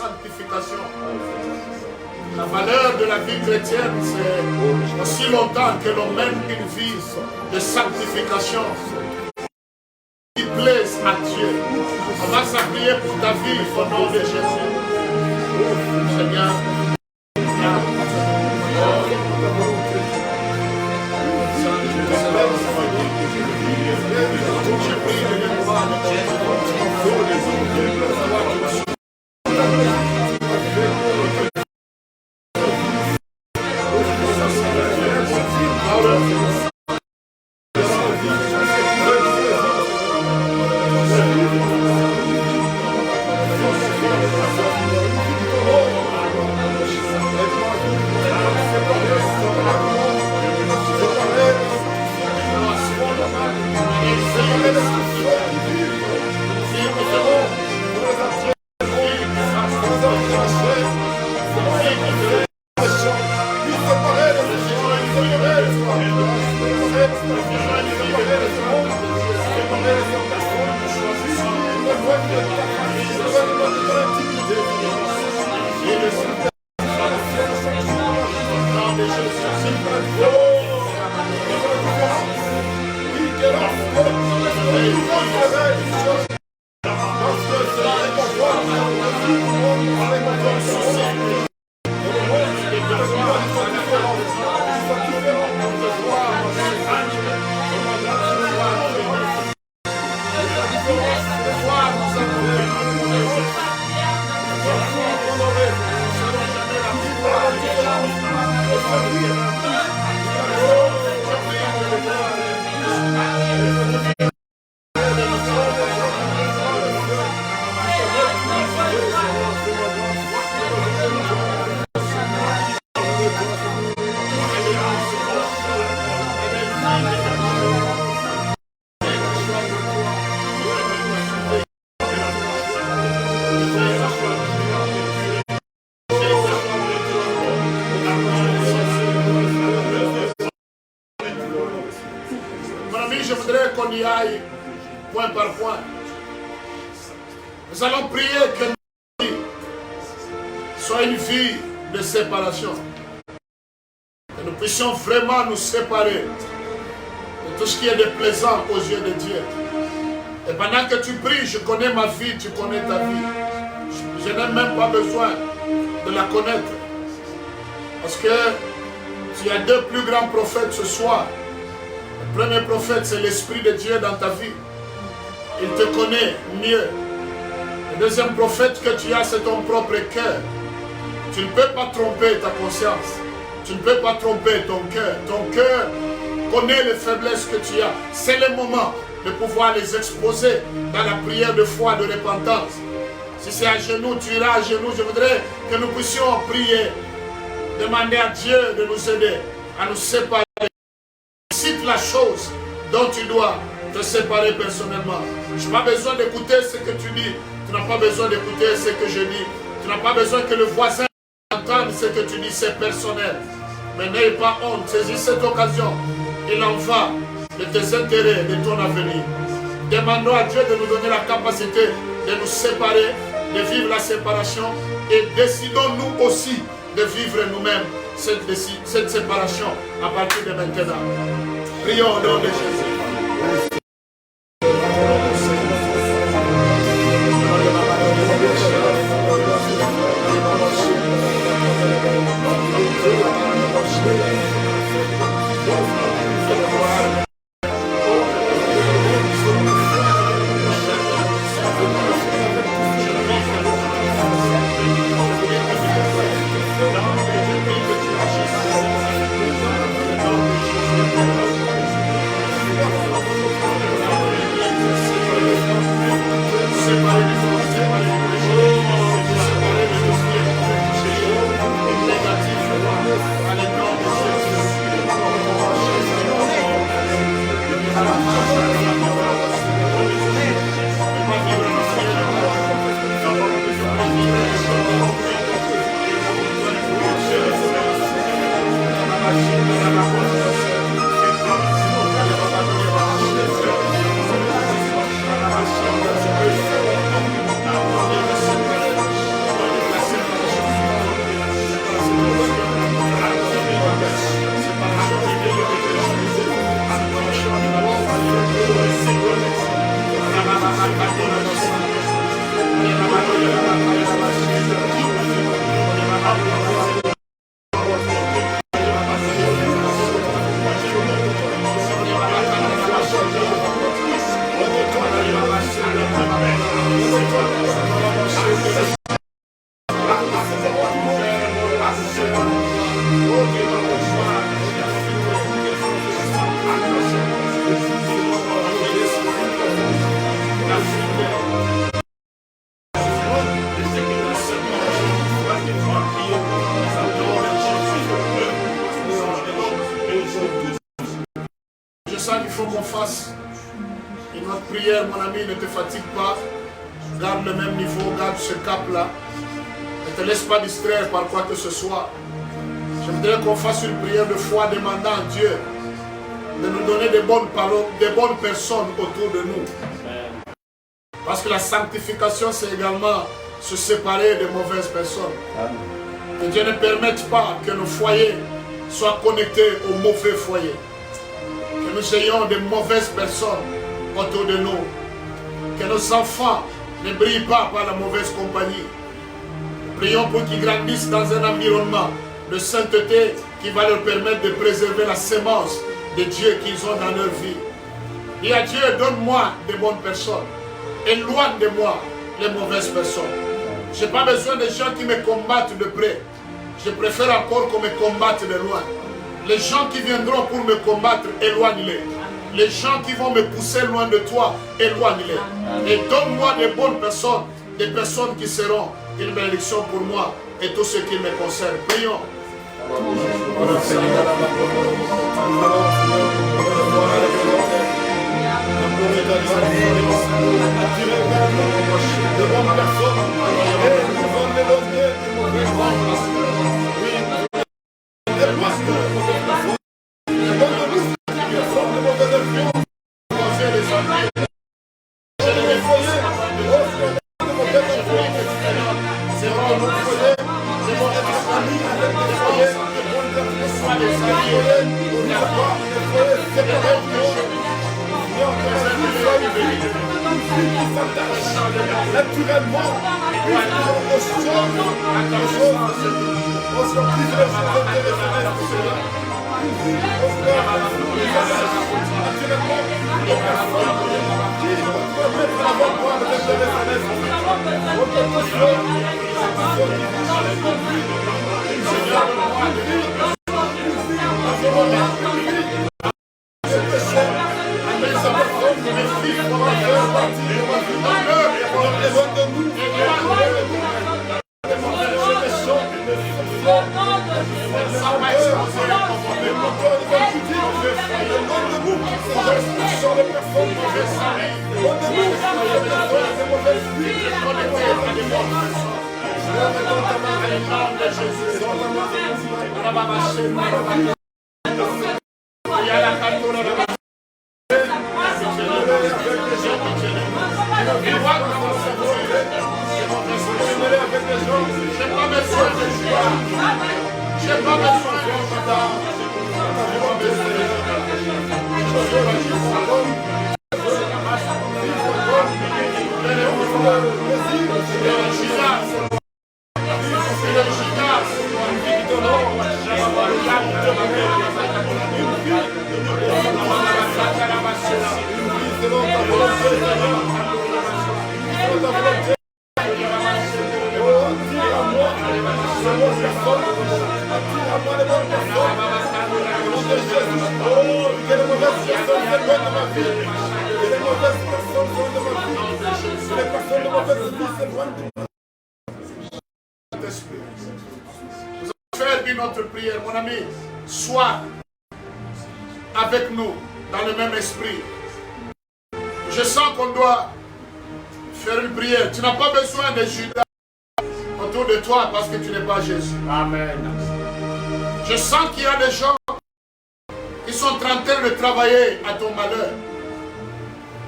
sanctification. La valeur de la vie chrétienne, c'est aussi longtemps que l'on mène une vie de sanctification qui plaise à Dieu. On va s'appuyer pour ta vie au nom de Jésus. Seigneur. Je voudrais qu'on y aille point par point. Nous allons prier que notre vie soit une vie de séparation. Que nous puissions vraiment nous séparer de tout ce qui est déplaisant aux yeux de Dieu. Et pendant que tu pries, je connais ma vie, tu connais ta vie. Je n'ai même pas besoin de la connaître. Parce que tu as deux plus grands prophètes ce soir. Le premier prophète, c'est l'Esprit de Dieu dans ta vie. Il te connaît mieux. Le deuxième prophète que tu as, c'est ton propre cœur. Tu ne peux pas tromper ta conscience. Tu ne peux pas tromper ton cœur. Ton cœur connaît les faiblesses que tu as. C'est le moment de pouvoir les exposer dans la prière de foi, de repentance. Si c'est à genoux, tu iras à genoux. Je voudrais que nous puissions prier. Demander à Dieu de nous aider, à nous séparer. Cite la chose dont tu dois te séparer personnellement. Je n'ai pas besoin d'écouter ce que tu dis. Tu n'as pas besoin d'écouter ce que je dis. Tu n'as pas besoin que le voisin entende ce que tu dis. C'est personnel. Mais n'aie pas honte. Saisis cette occasion. Il en va de tes intérêts, de ton avenir. Demandons à Dieu de nous donner la capacité de nous séparer, de vivre la séparation. Et décidons-nous aussi de vivre nous-mêmes cette séparation à partir de maintenant. Prions au nom de Jésus. faut qu'on fasse. Et notre prière, mon ami, ne te fatigue pas. Garde le même niveau, garde ce cap-là. Ne te laisse pas distraire par quoi que ce soit. J'aimerais qu'on fasse une prière de foi demandant à Dieu de nous donner des bonnes paroles, des bonnes personnes autour de nous. Parce que la sanctification, c'est également se séparer de mauvaises personnes. Que Dieu ne permette pas que nos foyers soient connectés aux mauvais foyers. Que nous ayons de mauvaises personnes autour de nous. Que nos enfants ne brillent pas par la mauvaise compagnie. Prions pour qu'ils grandissent dans un environnement de sainteté qui va leur permettre de préserver la sémence de Dieu qu'ils ont dans leur vie. Dis à Dieu, donne-moi de bonnes personnes. Éloigne de moi les mauvaises personnes. Je n'ai pas besoin de gens qui me combattent de près. Je préfère encore qu'on me combatte de loin. Les gens qui viendront pour me combattre, éloigne-les. Les gens qui vont me pousser loin de toi, éloigne-les. Et donne-moi des bonnes personnes, des personnes qui seront une bénédiction pour moi et tout ce qui me concerne. Prions. Notre prière, mon ami, sois avec nous dans le même esprit. Je sens qu'on doit faire une prière. Tu n'as pas besoin de Judas autour de toi parce que tu n'es pas Jésus. Amen. Je sens qu'il y a des gens qui sont en train de travailler à ton malheur,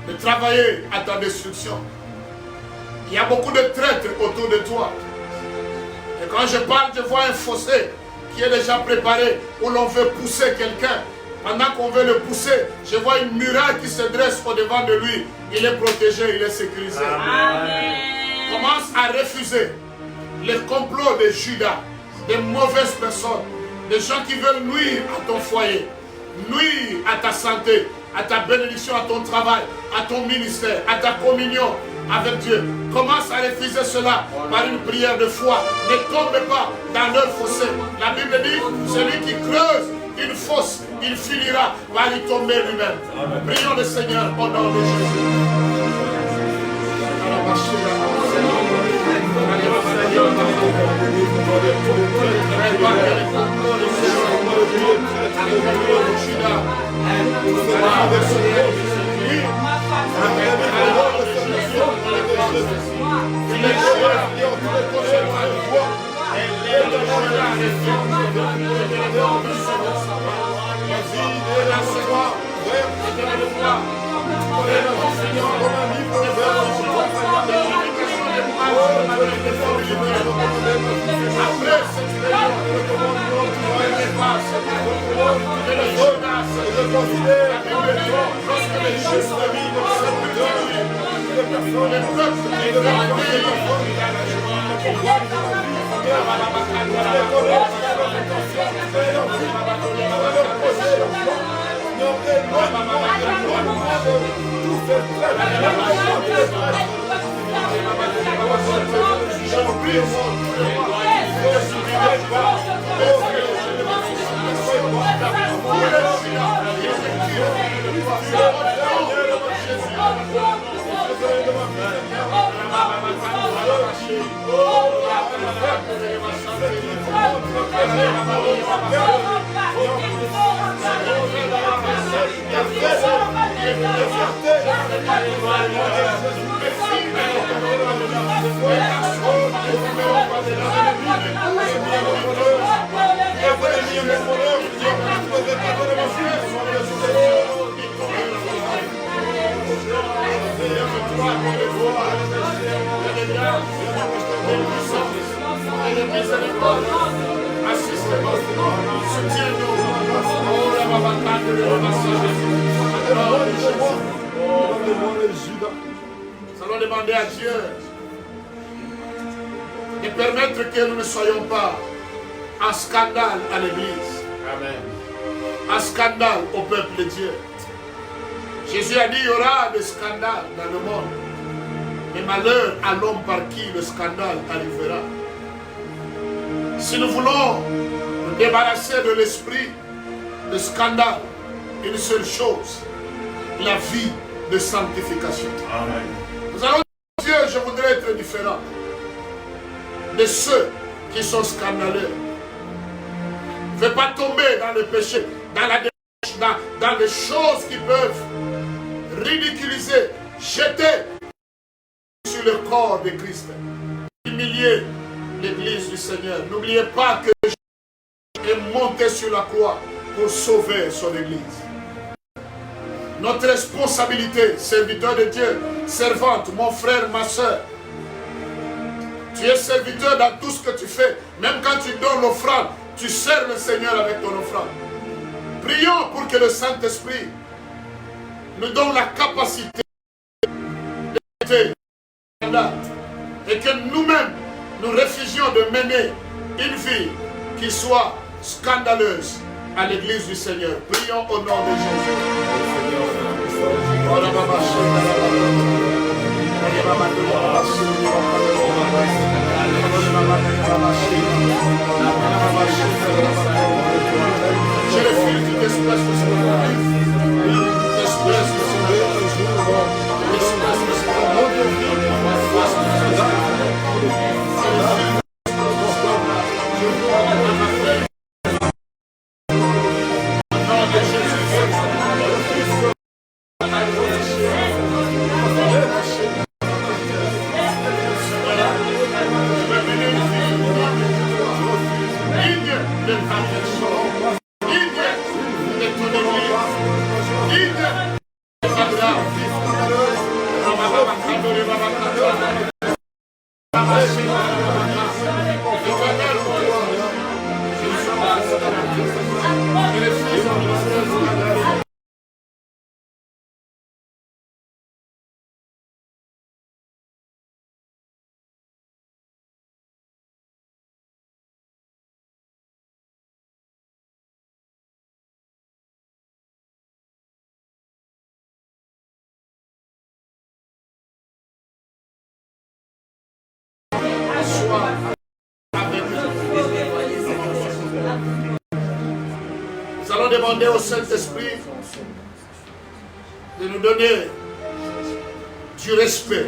de travailler à ta destruction. Il y a beaucoup de traîtres autour de toi. Et quand je parle, je vois un fossé qui est déjà préparé, où l'on veut pousser quelqu'un. Pendant qu'on veut le pousser, je vois une muraille qui se dresse au-devant de lui. Il est protégé, il est sécurisé. Amen. Commence à refuser les complots de Judas, des mauvaises personnes, des gens qui veulent nuire à ton foyer, nuire à ta santé, à ta bénédiction, à ton travail, à ton ministère, à ta communion avec Dieu. Commence à refuser cela par une prière de foi. Ne tombe pas dans leur fossé. La Bible dit, celui qui creuse une fosse, il finira par y tomber lui-même. Prions le Seigneur au nom de Jésus. Nous allons demander à Dieu de permettre que nous ne soyons pas un scandale à l'Église. Amen. Un scandale au peuple de Dieu. Jésus a dit qu'il y aura des scandales dans le monde. Mais malheur à l'homme par qui le scandale arrivera. Si nous voulons nous débarrasser de l'esprit de scandale, une seule chose, la vie de sanctification. Amen. Nous allons dire, Dieu, je voudrais être différent de ceux qui sont scandaleux. Ne fais pas tomber dans le péché, dans la débauche, dans les choses qui peuvent ridiculiser, jeter sur le corps de Christ. Humilier l'Église du Seigneur. N'oubliez pas que Jésus est monté sur la croix pour sauver son Église. Notre responsabilité, serviteur de Dieu, servante, mon frère, ma soeur, tu es serviteur dans tout ce que tu fais. Même quand tu donnes l'offrande, tu sers le Seigneur avec ton offrande. Prions pour que le Saint-Esprit nous donne la capacité de et que nous-mêmes nous refusions de mener une vie qui soit scandaleuse à l'Église du Seigneur. Prions au nom de Jésus. Je refuse toute espèce de scandale. Espèce de Nous allons demander au Saint-Esprit de nous donner du respect,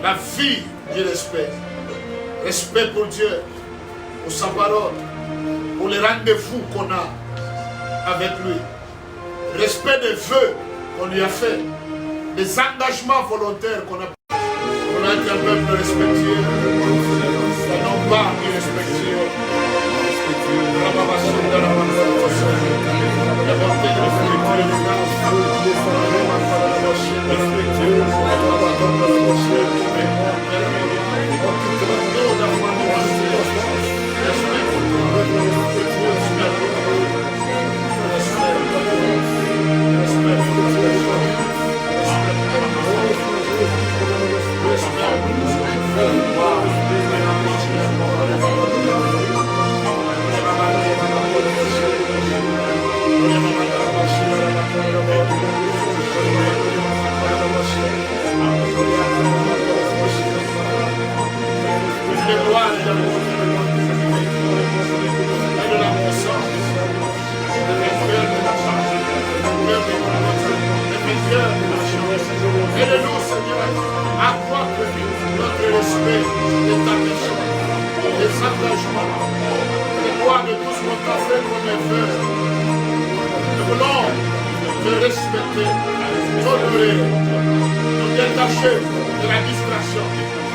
la vie du respect. Respect pour Dieu, pour sa parole, pour les rendez-vous qu'on a avec lui. Respect des vœux qu'on lui a fait. Des engagements volontaires qu'on a pris. On a été un peuple respectueux. Non pas irrespectueux. La volonté de aide-nous, Seigneur, à croître notre respect de ta mission, des engagements, les lois de tous nos cafés qu'on est fait. Nous voulons te respecter, t'honorer, nous détacher de la distraction.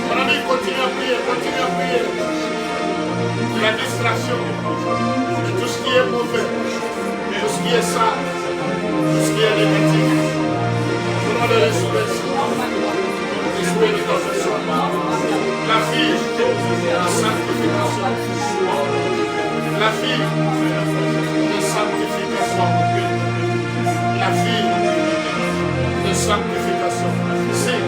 Mon ami, continue à prier, continue à prier. De la distraction, de tout ce qui est mauvais, de tout ce qui est sale, tout ce qui est négatif. Le respect de ta personne. La vie de sanctification. La vie de sanctification. La vie de sanctification. C'est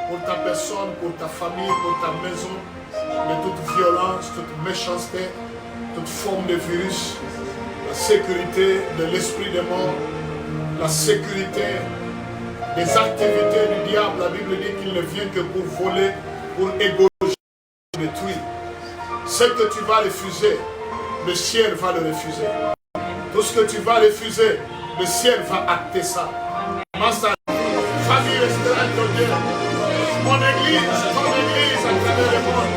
pour ta personne, pour ta famille, pour ta maison, de toute violence, toute méchanceté, toute forme de virus, la sécurité de l'esprit des morts, la sécurité des activités du diable. La Bible dit qu'il ne vient que pour voler, pour égorger, pour détruire. Ce que tu vas refuser, le ciel va le refuser. Tout ce que tu vas refuser, le ciel va acter ça. Famille restera de Dieu. Mon église à travers le monde.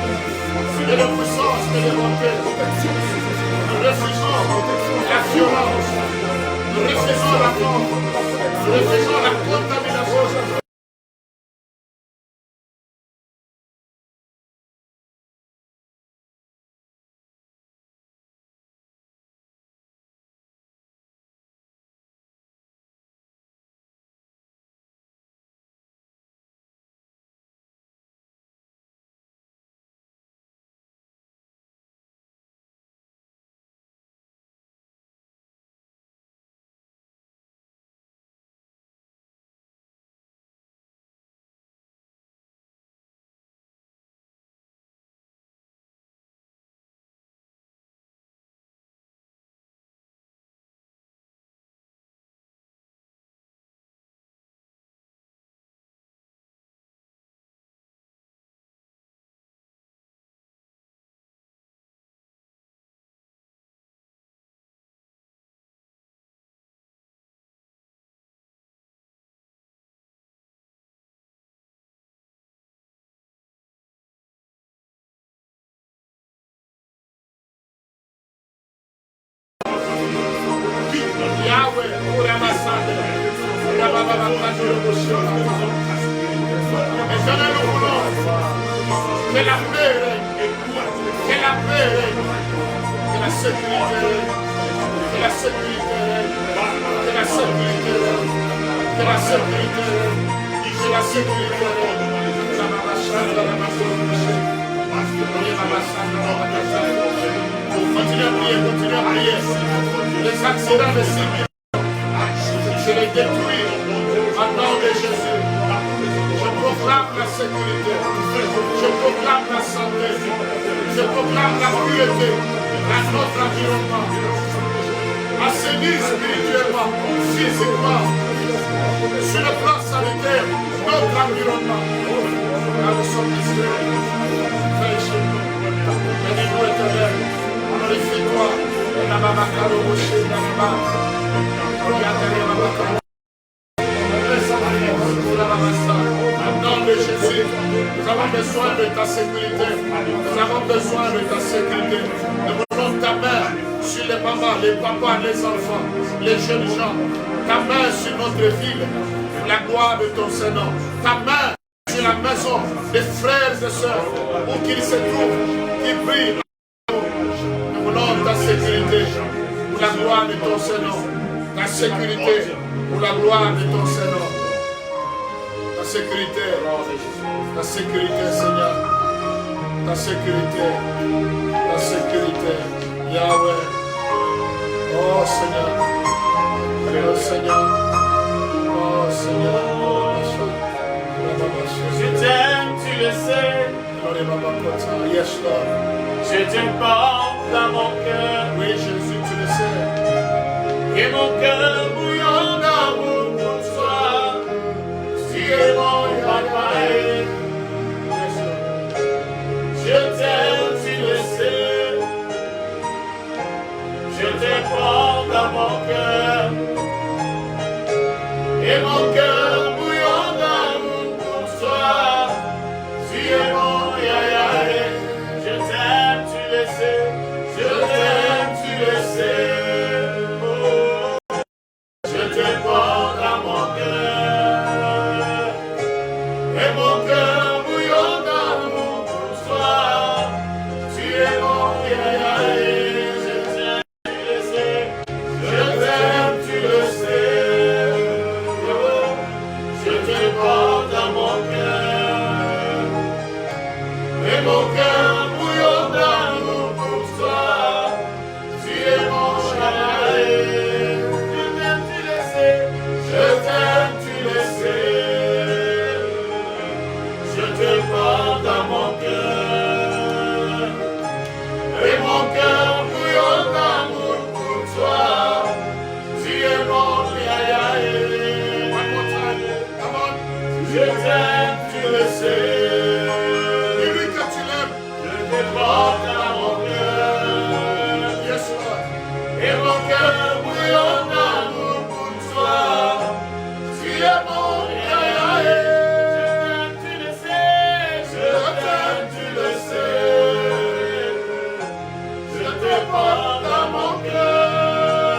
Et la puissance de l'évangile. Nous refusons la violence. Nous refusons la mort. Nous refusons la contamination. Yahweh, Éternel, nous voulons que la paix règne, que la paix règne, que la sécurité règne, que la sécurité règne, que la sécurité règne, que la sécurité règne, que la sécurité règne. Continuez à prier, continuez à prier. Les accidents de civils, je les détruis au nom de Jésus. Je proclame la sécurité, je proclame la santé, je proclame la pureté à notre environnement. Assainir spirituellement, physiquement, sur le plan sanitaire, notre environnement. Car nous sommes ici, fais chez nous. Bénis-nous éternel, glorifie-toi. Au nom de Jésus, nous avons besoin de ta sécurité. Nous avons besoin de ta sécurité. Nous voulons ta main sur les mamans, les papas, les enfants, les jeunes gens. Ta main sur notre ville, la gloire de ton Seigneur. Ta main sur la maison des frères et sœurs, où qu'ils se trouvent, qui brillent. Nous voulons ta sécurité pour la gloire de ton Seigneur. Ta sécurité pour la gloire de ton Seigneur. Ta sécurité, Seigneur. Ta sécurité, Yahweh. Oh Seigneur, oh Seigneur, oh Seigneur. Je t'aime, tu le sais. Yes, Lord. Je te porte dans mon cœur. Oui, Jésus, tu le sais. Et mon cœur bouillon d'amour pour toi. Tu es mon papa. Je t'aime, tu le sais. Je te porte dans mon cœur. Et mon cœur bouillon d'amour pour toi. Tu es mon yaya. Je t'aime, tu le sais. Je t'aime, tu le sais. Je te porte dans mon cœur. Et mon cœur bouillon d'amour pour toi. Tu es mon yaya. Je t'aime, tu le sais. Je t'aime, tu le sais. Je te porte dans mon cœur. Et mon cœur bouillon d'amour pour toi. Tu es mon chagrin. Je t'aime, tu le sais. Je t'aime, tu le sais. Je te porte dans mon cœur. Et mon cœur bouillon d'amour pour toi. Tu es mon yaya. Je t'aime, tu le sais. Dis-lui que tu l'aimes. Je te porte à mon cœur. Yes, Lord. Et mon cœur bouillonne d'amour pour toi. Tu es mon Yahweh. Je t'aime, tu le sais. Je t'aime, tu le sais. Je te porte à mon cœur.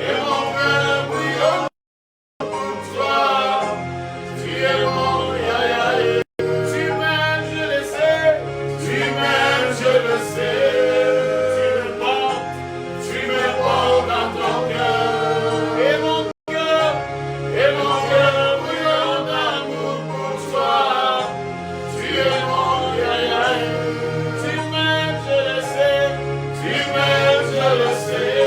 Et mon cœur bouillonne pour toi. Tu es mon Yahweh. Tu m'aimes, je le sais. Tu m'aimes, je le sais. Tu me portes dans ton cœur. Et mon cœur bouillonne d'amour pour toi. Tu es mon Yahweh. Tu m'aimes, je le sais. Tu m'aimes, je le sais.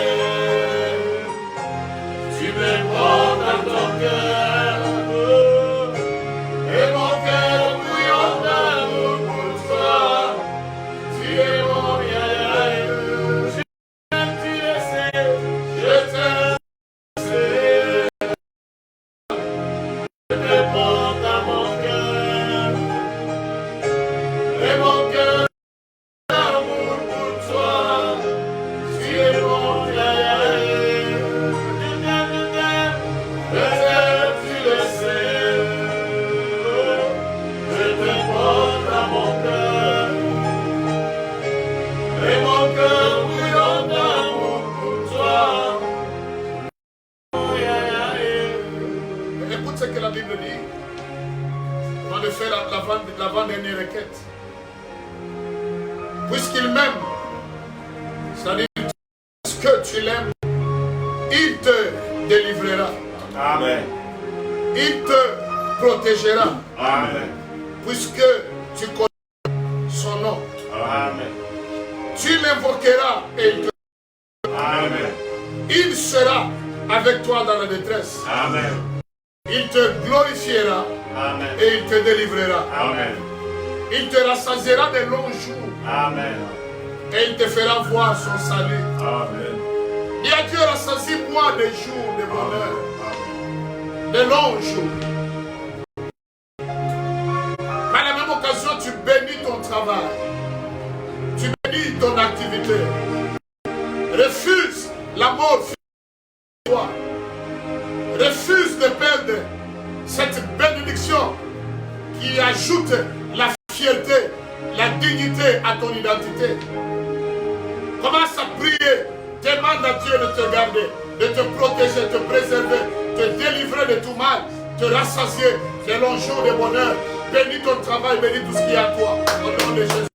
Tu me portes dans ton cœur. Et mon cœur bouillonne d'amour pour toi. Tu es mon Yahweh. Tu le sais, je t'aime, je te porte à mon cœur. Et mon cœur d'amour pour toi. Tu es mon Yahweh. Je t'aime, tu le sais. Je te porte à mon cœur. Et mon cœur bouillonne d'amour pour toi. Écoute ce que la Bible dit. On va faire l'avant-dernière requête. Puisqu'il m'aime, c'est-à-dire que tu l'aimes, il te délivrera. Amen. Il te protégera. Amen. Puisque tu connais son nom. Amen. Tu l'invoqueras et il te... Amen. Il sera avec toi dans la détresse. Amen. Il te glorifiera Amen. et il te délivrera. Amen. Il te rassasiera de longs jours Amen. et il te fera voir son salut. Amen. Dis à Dieu, rassasie-moi des jours de bonheur, Amen. de longs jours. Par la même occasion, tu bénis ton travail. Tu bénis ton activité. Refuse la mort de toi. Refuse de perdre cette bénédiction qui ajoute la fierté, la dignité à ton identité. Commence à prier. Demande à Dieu de te garder, de te protéger, de te préserver, de te délivrer de tout mal, de te rassasier de longs jours de bonheur. Bénis ton travail, bénis tout ce qui est à toi. Au nom de Jésus.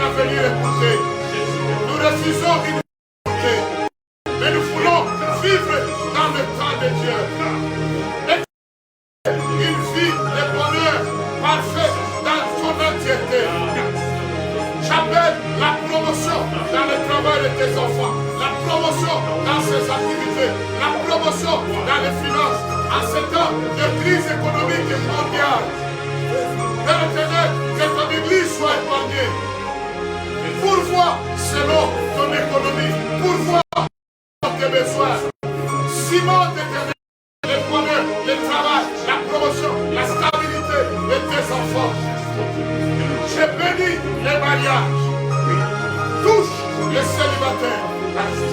à venir écouter. Nous refusons une écouter. Mais nous voulons vivre dans le temps de Dieu. Une vie de bonheur parfait dans son entièreté. J'appelle la promotion dans le travail de tes enfants, la promotion dans ses activités, la promotion dans les finances, en ce temps de crise économique et mondiale. Père éternel, que ton église soit épargnée. Pourvois selon ton économie, pourvois tes besoins. Simon éternel, le bonheur, le travail, la promotion, la stabilité de tes enfants. Je bénis les mariages. Touche les célibataires.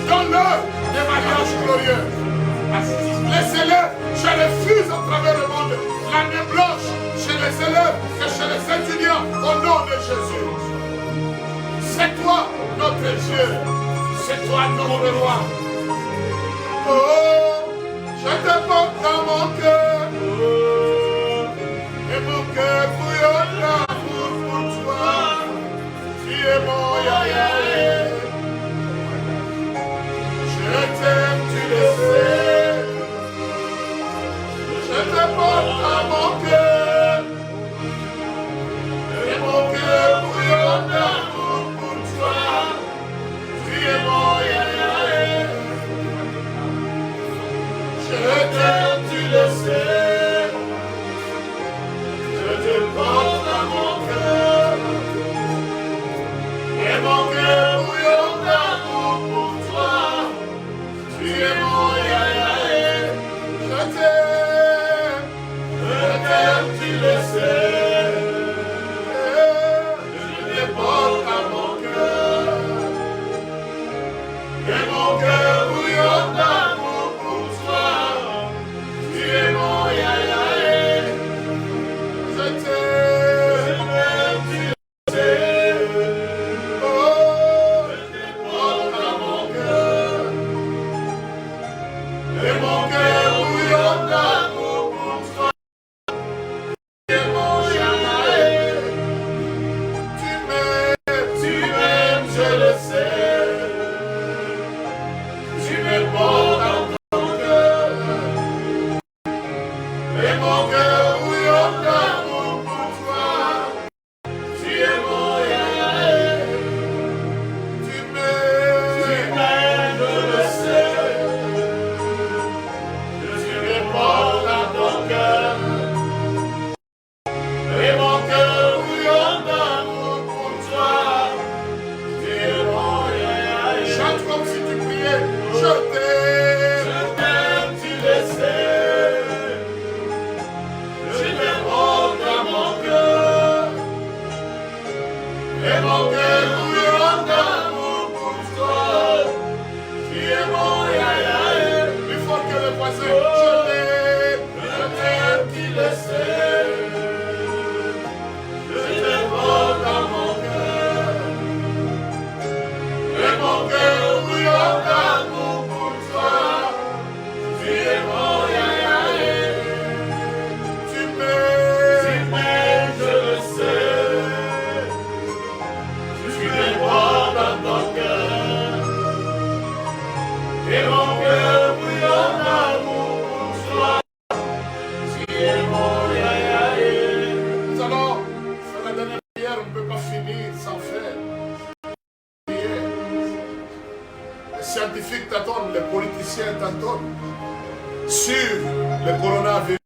Donne-leur des mariages glorieux. Les élèves, je refuse à travers le monde l'année blanche chez les élèves et chez les étudiants au nom de Jésus. C'est toi notre Dieu. C'est toi notre roi. Oh, je te porte dans mon cœur. Et mon cœur bouillonne d'amour pour toi. Tu es mon yaya. Je t'aime, tu le sais. Je te porte dans mon cœur. Et mon cœur bouillonne d'amour pour toi. Tu es mon yaya. Je t'aime, tu le sais. Je te porte dans mon cœur. Et mon cœur bouillonne d'amour pour toi. Tu es mon yaya. Je t'aime, tu le sais. Je te porte dans mon cœur. Et mon cœur bouillonne d'amour pour toi. Tu es mon yaya. Je t'aime, tu le sais. Oh, je te porte dans mon cœur. Et mon cœur bouillonne d'amour pour toi. Tu es mon yaya. Tu m'aimes, je le sais. Tu me portes dans ton cœur. Et mon cœur bouillonne d'amour pour toi. Tu es mon yaya. Tu m'aimes, je le sais. Tu me portes dans ton cœur. Et mon cœur bouillonne d'amour pour toi. Tu es mon yaya. Chante comme si tu priais. Je t'aime, tu le sais. Je te porte dans mon cœur. Et mon cœur bouillonne d'amour pour toi. Tu es mon yaya. Plus fort que le voisin. Je t'aime, tu le sais. Je te porte dans mon cœur. Et mon cœur bouillonne d'amour pour toi. Tu es mon yaya. Tu m'aimes, je le sais. Tu me portes dans ton cœur. Et mon cœur bouillonne d'amour pour toi. Tu es mon yaya. Nous allons faire la dernière prière. On ne peut pas finir sans faire. Les scientifiques t'attendent, les politiciens t'attendent sur le coronavirus.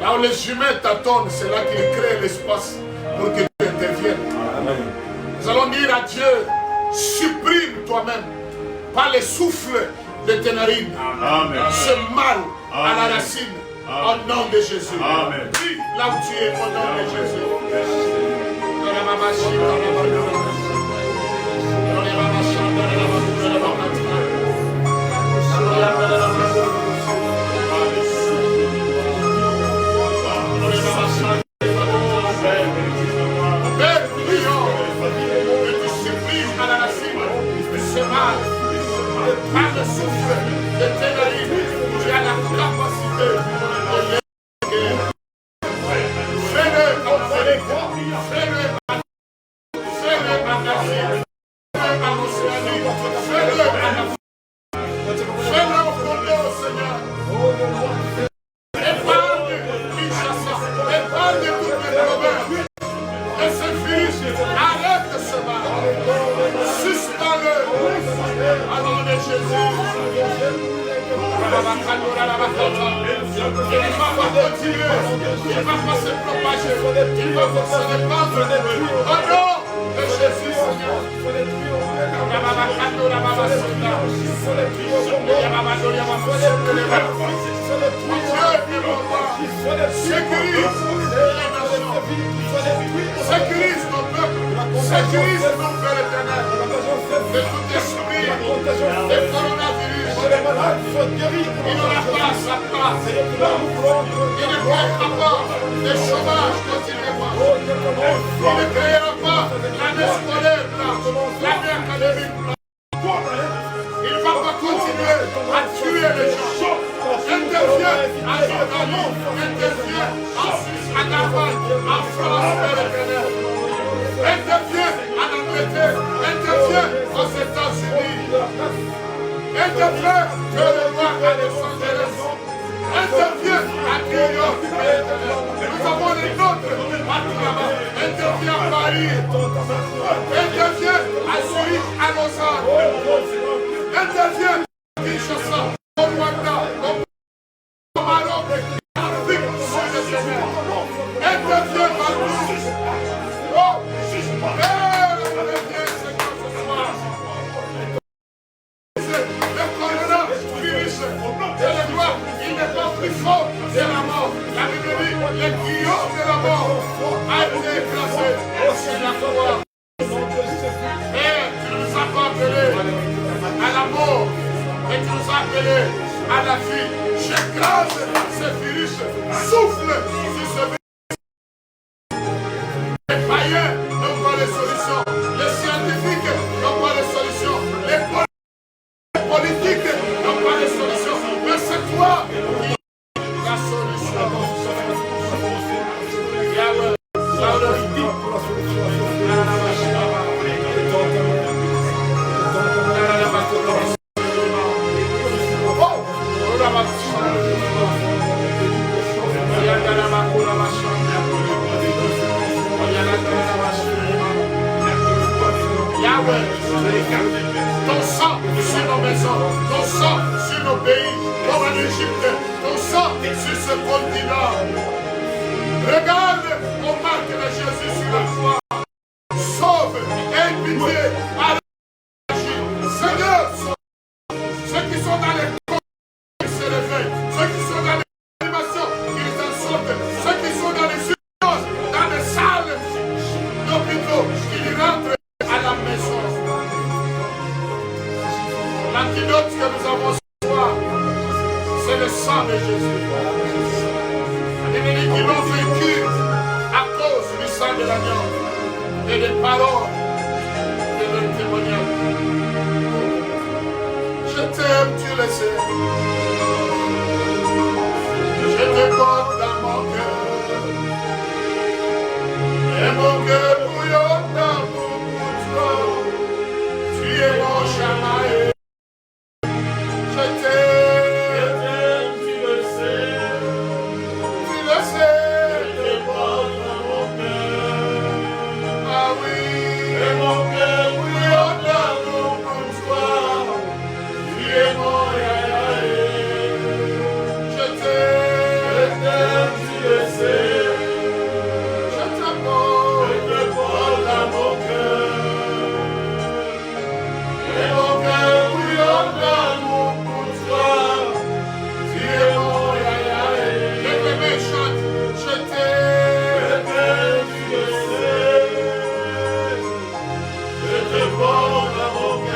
Là où les humains t'attendent, c'est là qu'ils créent l'espace pour que tu interviennes. Nous allons dire à Dieu, supprime toi-même par les souffles de tes narines ce mal à la racine. Au nom de Jésus. Amen. Prie là où tu es, au nom de Jésus. Père, prions que tu supprimes à la racine ce mal. Par le souffle de tes narines, tu as la capacité de en Asie, fais-le en Océanie, fais-le en Afrique, fais-le au Congo, Seigneur. Épargne Kinshasa, épargne toutes les provinces. Et ce virus, arrête de se battre. Suspends-le. Au nom de Jésus. Il ne va pas continuer. Il ne va pas se propager. Il va pas se répandre. Au nom de Jésus, Seigneur. Sécurise ton peuple, sécurise ton Père éternel de tout esprit de coronavirus. Il n'aura pas sa place. Il ne créera pas de chômage continuellement. Il ne créera pas l'année scolaire blanche, l'année académique blanche. Il ne va pas continuer à tuer les gens. Intervient en Jordanie, intervient en Suisse, en Allemagne, en France, Père éternel. Intervient en Angleterre, intervient aux États-Unis. Intervient que le roi à Los Angeles. Intervient à New York, Père éternel. Nous avons les nôtres partout là-bas. Intervient à Paris. Intervient à Zurich, à Lausanne. Intervient à Kinshasa, au Rwanda, au Maroc, en Afrique, sur le Seigneur. Intervient partout. Oh, Père, intervient, Seigneur, ce soir. Le coronavirus, je le vois, il n'est pas plus fort de la mort. La Bible dit, le guillaume de la mort a été écrasé sur la croix. Père, tu nous as pas appelés à la mort, et tu nous as appelés à la vie. J'écrase ce virus, souffle sur ce virus. Les païens n'ont pas les solutions, les scientifiques n'ont pas les solutions, les politiques n'ont pas les solutions, mais c'est toi qui as la solution. Yahweh, ton sang sur nos maisons, ton sang sur nos pays, comme en Égypte, ton sang sur ce continent. Regarde au marque de Jésus sur la croix. Sauve, aie pitié, agis. Seigneur, ceux qui sont dans les corps, ils se réveillent. Ceux qui sont dans les animations, ils en sortent. Ceux qui sont dans les urgences, dans les salles d'hôpitaux, ils rentrent à la maison. L'antidote que nous avons ce soir, c'est le sang de Jésus. Les ennemis qui l'ont vaincu à cause du sang de l'agneau et des paroles de leur témoignage. Je t'aime, tu le sais. Je te porte dans mon cœur. Et mon cœur bouillonne d'amour pour toi. Tu es mon chamaillé. Je t'aime, tu le sais. Tu le sais. Je te porte dans mon cœur. Ah oui. Et mon cœur bouillonne d'amour pour toi. Tu es mon yayaé. Je t'aime, tu le sais. Je te porte dans mon cœur. Et mon cœur bouillonne d'amour pour toi. Tu es mon yayaé. Les bébés chantent. Je t'aime, tu le sais. Je te porte dans mon cœur.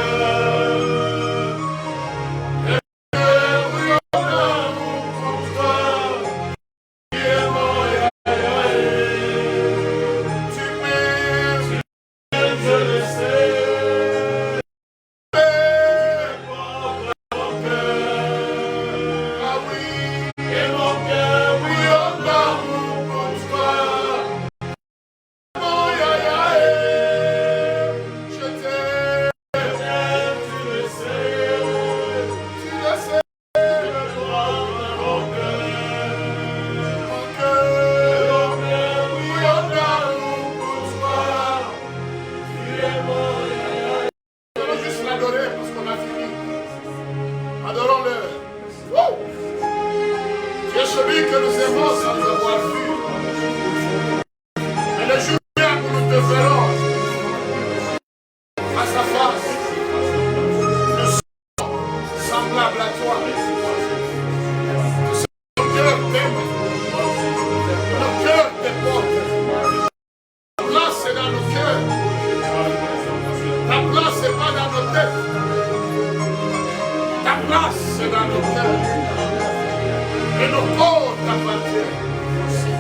têtes. Ta place est dans nos cœurs. Et nos corps t'appartiennent aussi.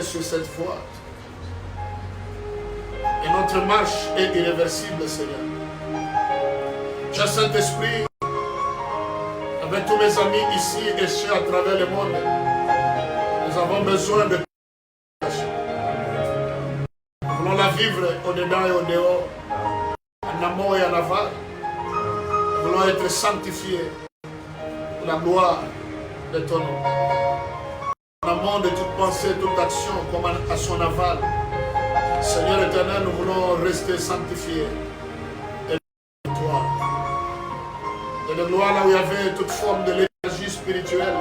Sur cette voie. Et notre marche est irréversible, Seigneur. Cher Saint-Esprit, avec tous mes amis ici et ceux à travers le monde, nous avons besoin de nous voulons la vivre au-dedans et au-dehors, en amont et en aval. Nous voulons être sanctifiés pour la gloire de ton nom. En amont de toute pensée, toute action, comme à son aval. Seigneur éternel, nous voulons rester sanctifiés. Et de toi. Et de gloire là où il y avait toute forme de l'énergie spirituelle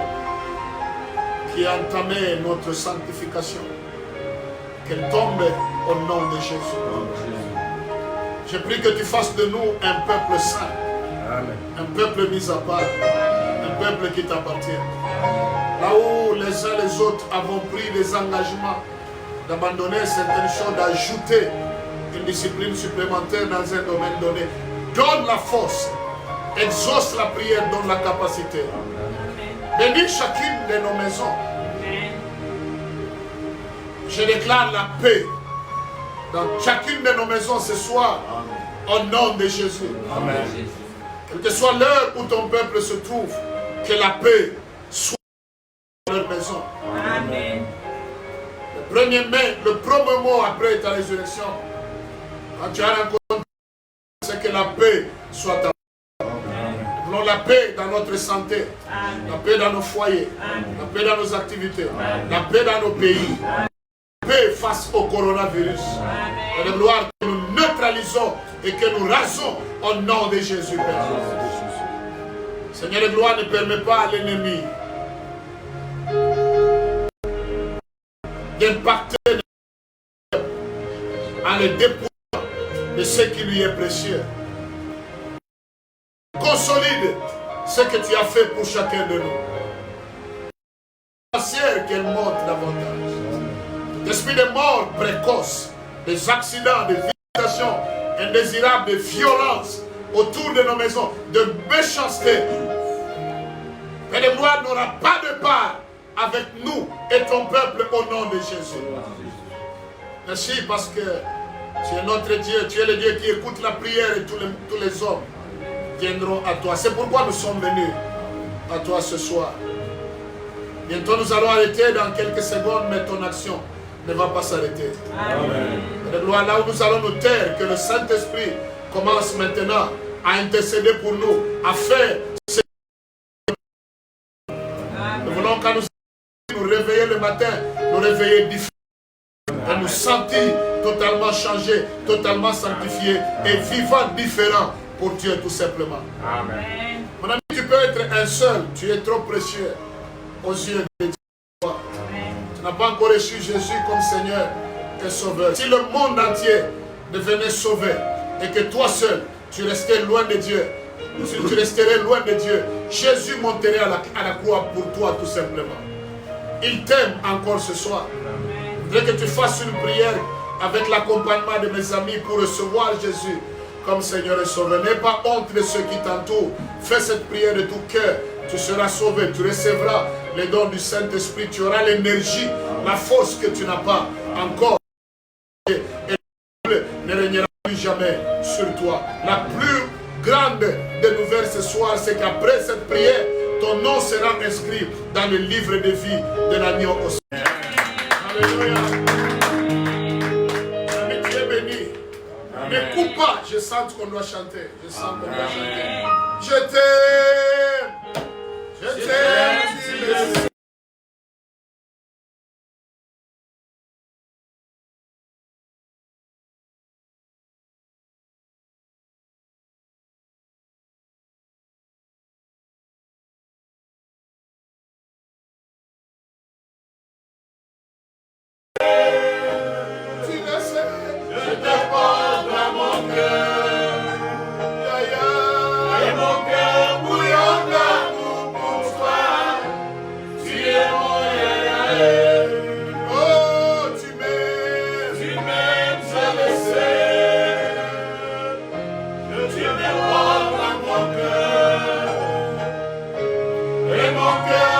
qui a entamé notre sanctification. Qu'elle tombe au nom de Jésus. Je prie que tu fasses de nous un peuple saint. Amen. Un peuple mis à part. Un peuple qui t'appartient. Là où les uns et les autres avons pris des engagements d'abandonner certaines choses, d'ajouter une discipline supplémentaire dans un domaine donné. Donne la force, exauce la prière, donne la capacité. Bénis chacune de nos maisons. Je déclare la paix dans chacune de nos maisons ce soir, au nom de Jésus. Amen. Quelle que soit l'heure où ton peuple se trouve, que la paix soit leur maison. Amen. Le premier mot après ta résurrection, quand tu as rencontré, c'est que la paix soit ta maison. Nous voulons la paix dans notre santé, Amen. La paix dans nos foyers, Amen. La paix dans nos activités, Amen. La paix dans nos pays, Amen. La paix face au coronavirus. Amen. Et de gloire que nous neutralisons et que nous rasons au nom de Jésus. Père. Seigneur de gloire, ne permet pas à l'ennemi d'impacter en le dépouillant de ce qui lui est précieux. Consolide ce que tu as fait pour chacun de nous. Qu'elle monte davantage. L'esprit de mort précoce, des accidents, des visitations indésirables, de violence autour de nos maisons, de méchanceté. Et de gloire n'aura pas de part avec nous et ton peuple au nom de Jésus. Merci parce que tu es notre Dieu, tu es le Dieu qui écoute la prière et tous les hommes viendront à toi. C'est pourquoi nous sommes venus à toi ce soir. Bientôt nous allons arrêter dans quelques secondes, mais ton action ne va pas s'arrêter. Amen. De gloire, là où nous allons nous taire, que le Saint-Esprit commence maintenant à intercéder pour nous, à faire ce que nous voulons quand nous réveiller le matin, nous réveiller différents. de nous sentir totalement changés, totalement sanctifiés et vivant différents pour Dieu tout simplement. Amen. Mon ami, tu peux être un seul, tu es trop précieux aux yeux de Dieu. Tu n'as pas encore reçu Jésus comme Seigneur et Sauveur. Si le monde entier devenait sauvé et que toi seul, tu restais loin de Dieu, tu resterais loin de Dieu, Jésus monterait à la croix pour toi tout simplement. Il t'aime encore ce soir. Je voudrais que tu fasses une prière avec l'accompagnement de mes amis pour recevoir Jésus comme Seigneur et Sauveur. N'aie pas honte de ceux qui t'entourent. Fais cette prière de tout cœur. Tu seras sauvé. Tu recevras les dons du Saint-Esprit. Tu auras l'énergie, la force que tu n'as pas encore. Et le ne régnera plus jamais sur toi. La plus grande des nouvelles ce soir, c'est qu'après cette prière, ton nom sera inscrit dans le livre de vie de l'agneau au ciel. Alléluia. Mais tu es béni. Ne coupe pas. Je sens qu'on doit chanter. Je sens qu'on doit chanter. Je t'aime. Je t'aime. Je te porte dans mon cœur. Et mon cœur bouillonne d'amour pour toi. Tu es mon yaya. Oh, tu m'aimes. Tu m'aimes, je le sais. Tu me portes dans mon cœur. Et mon cœur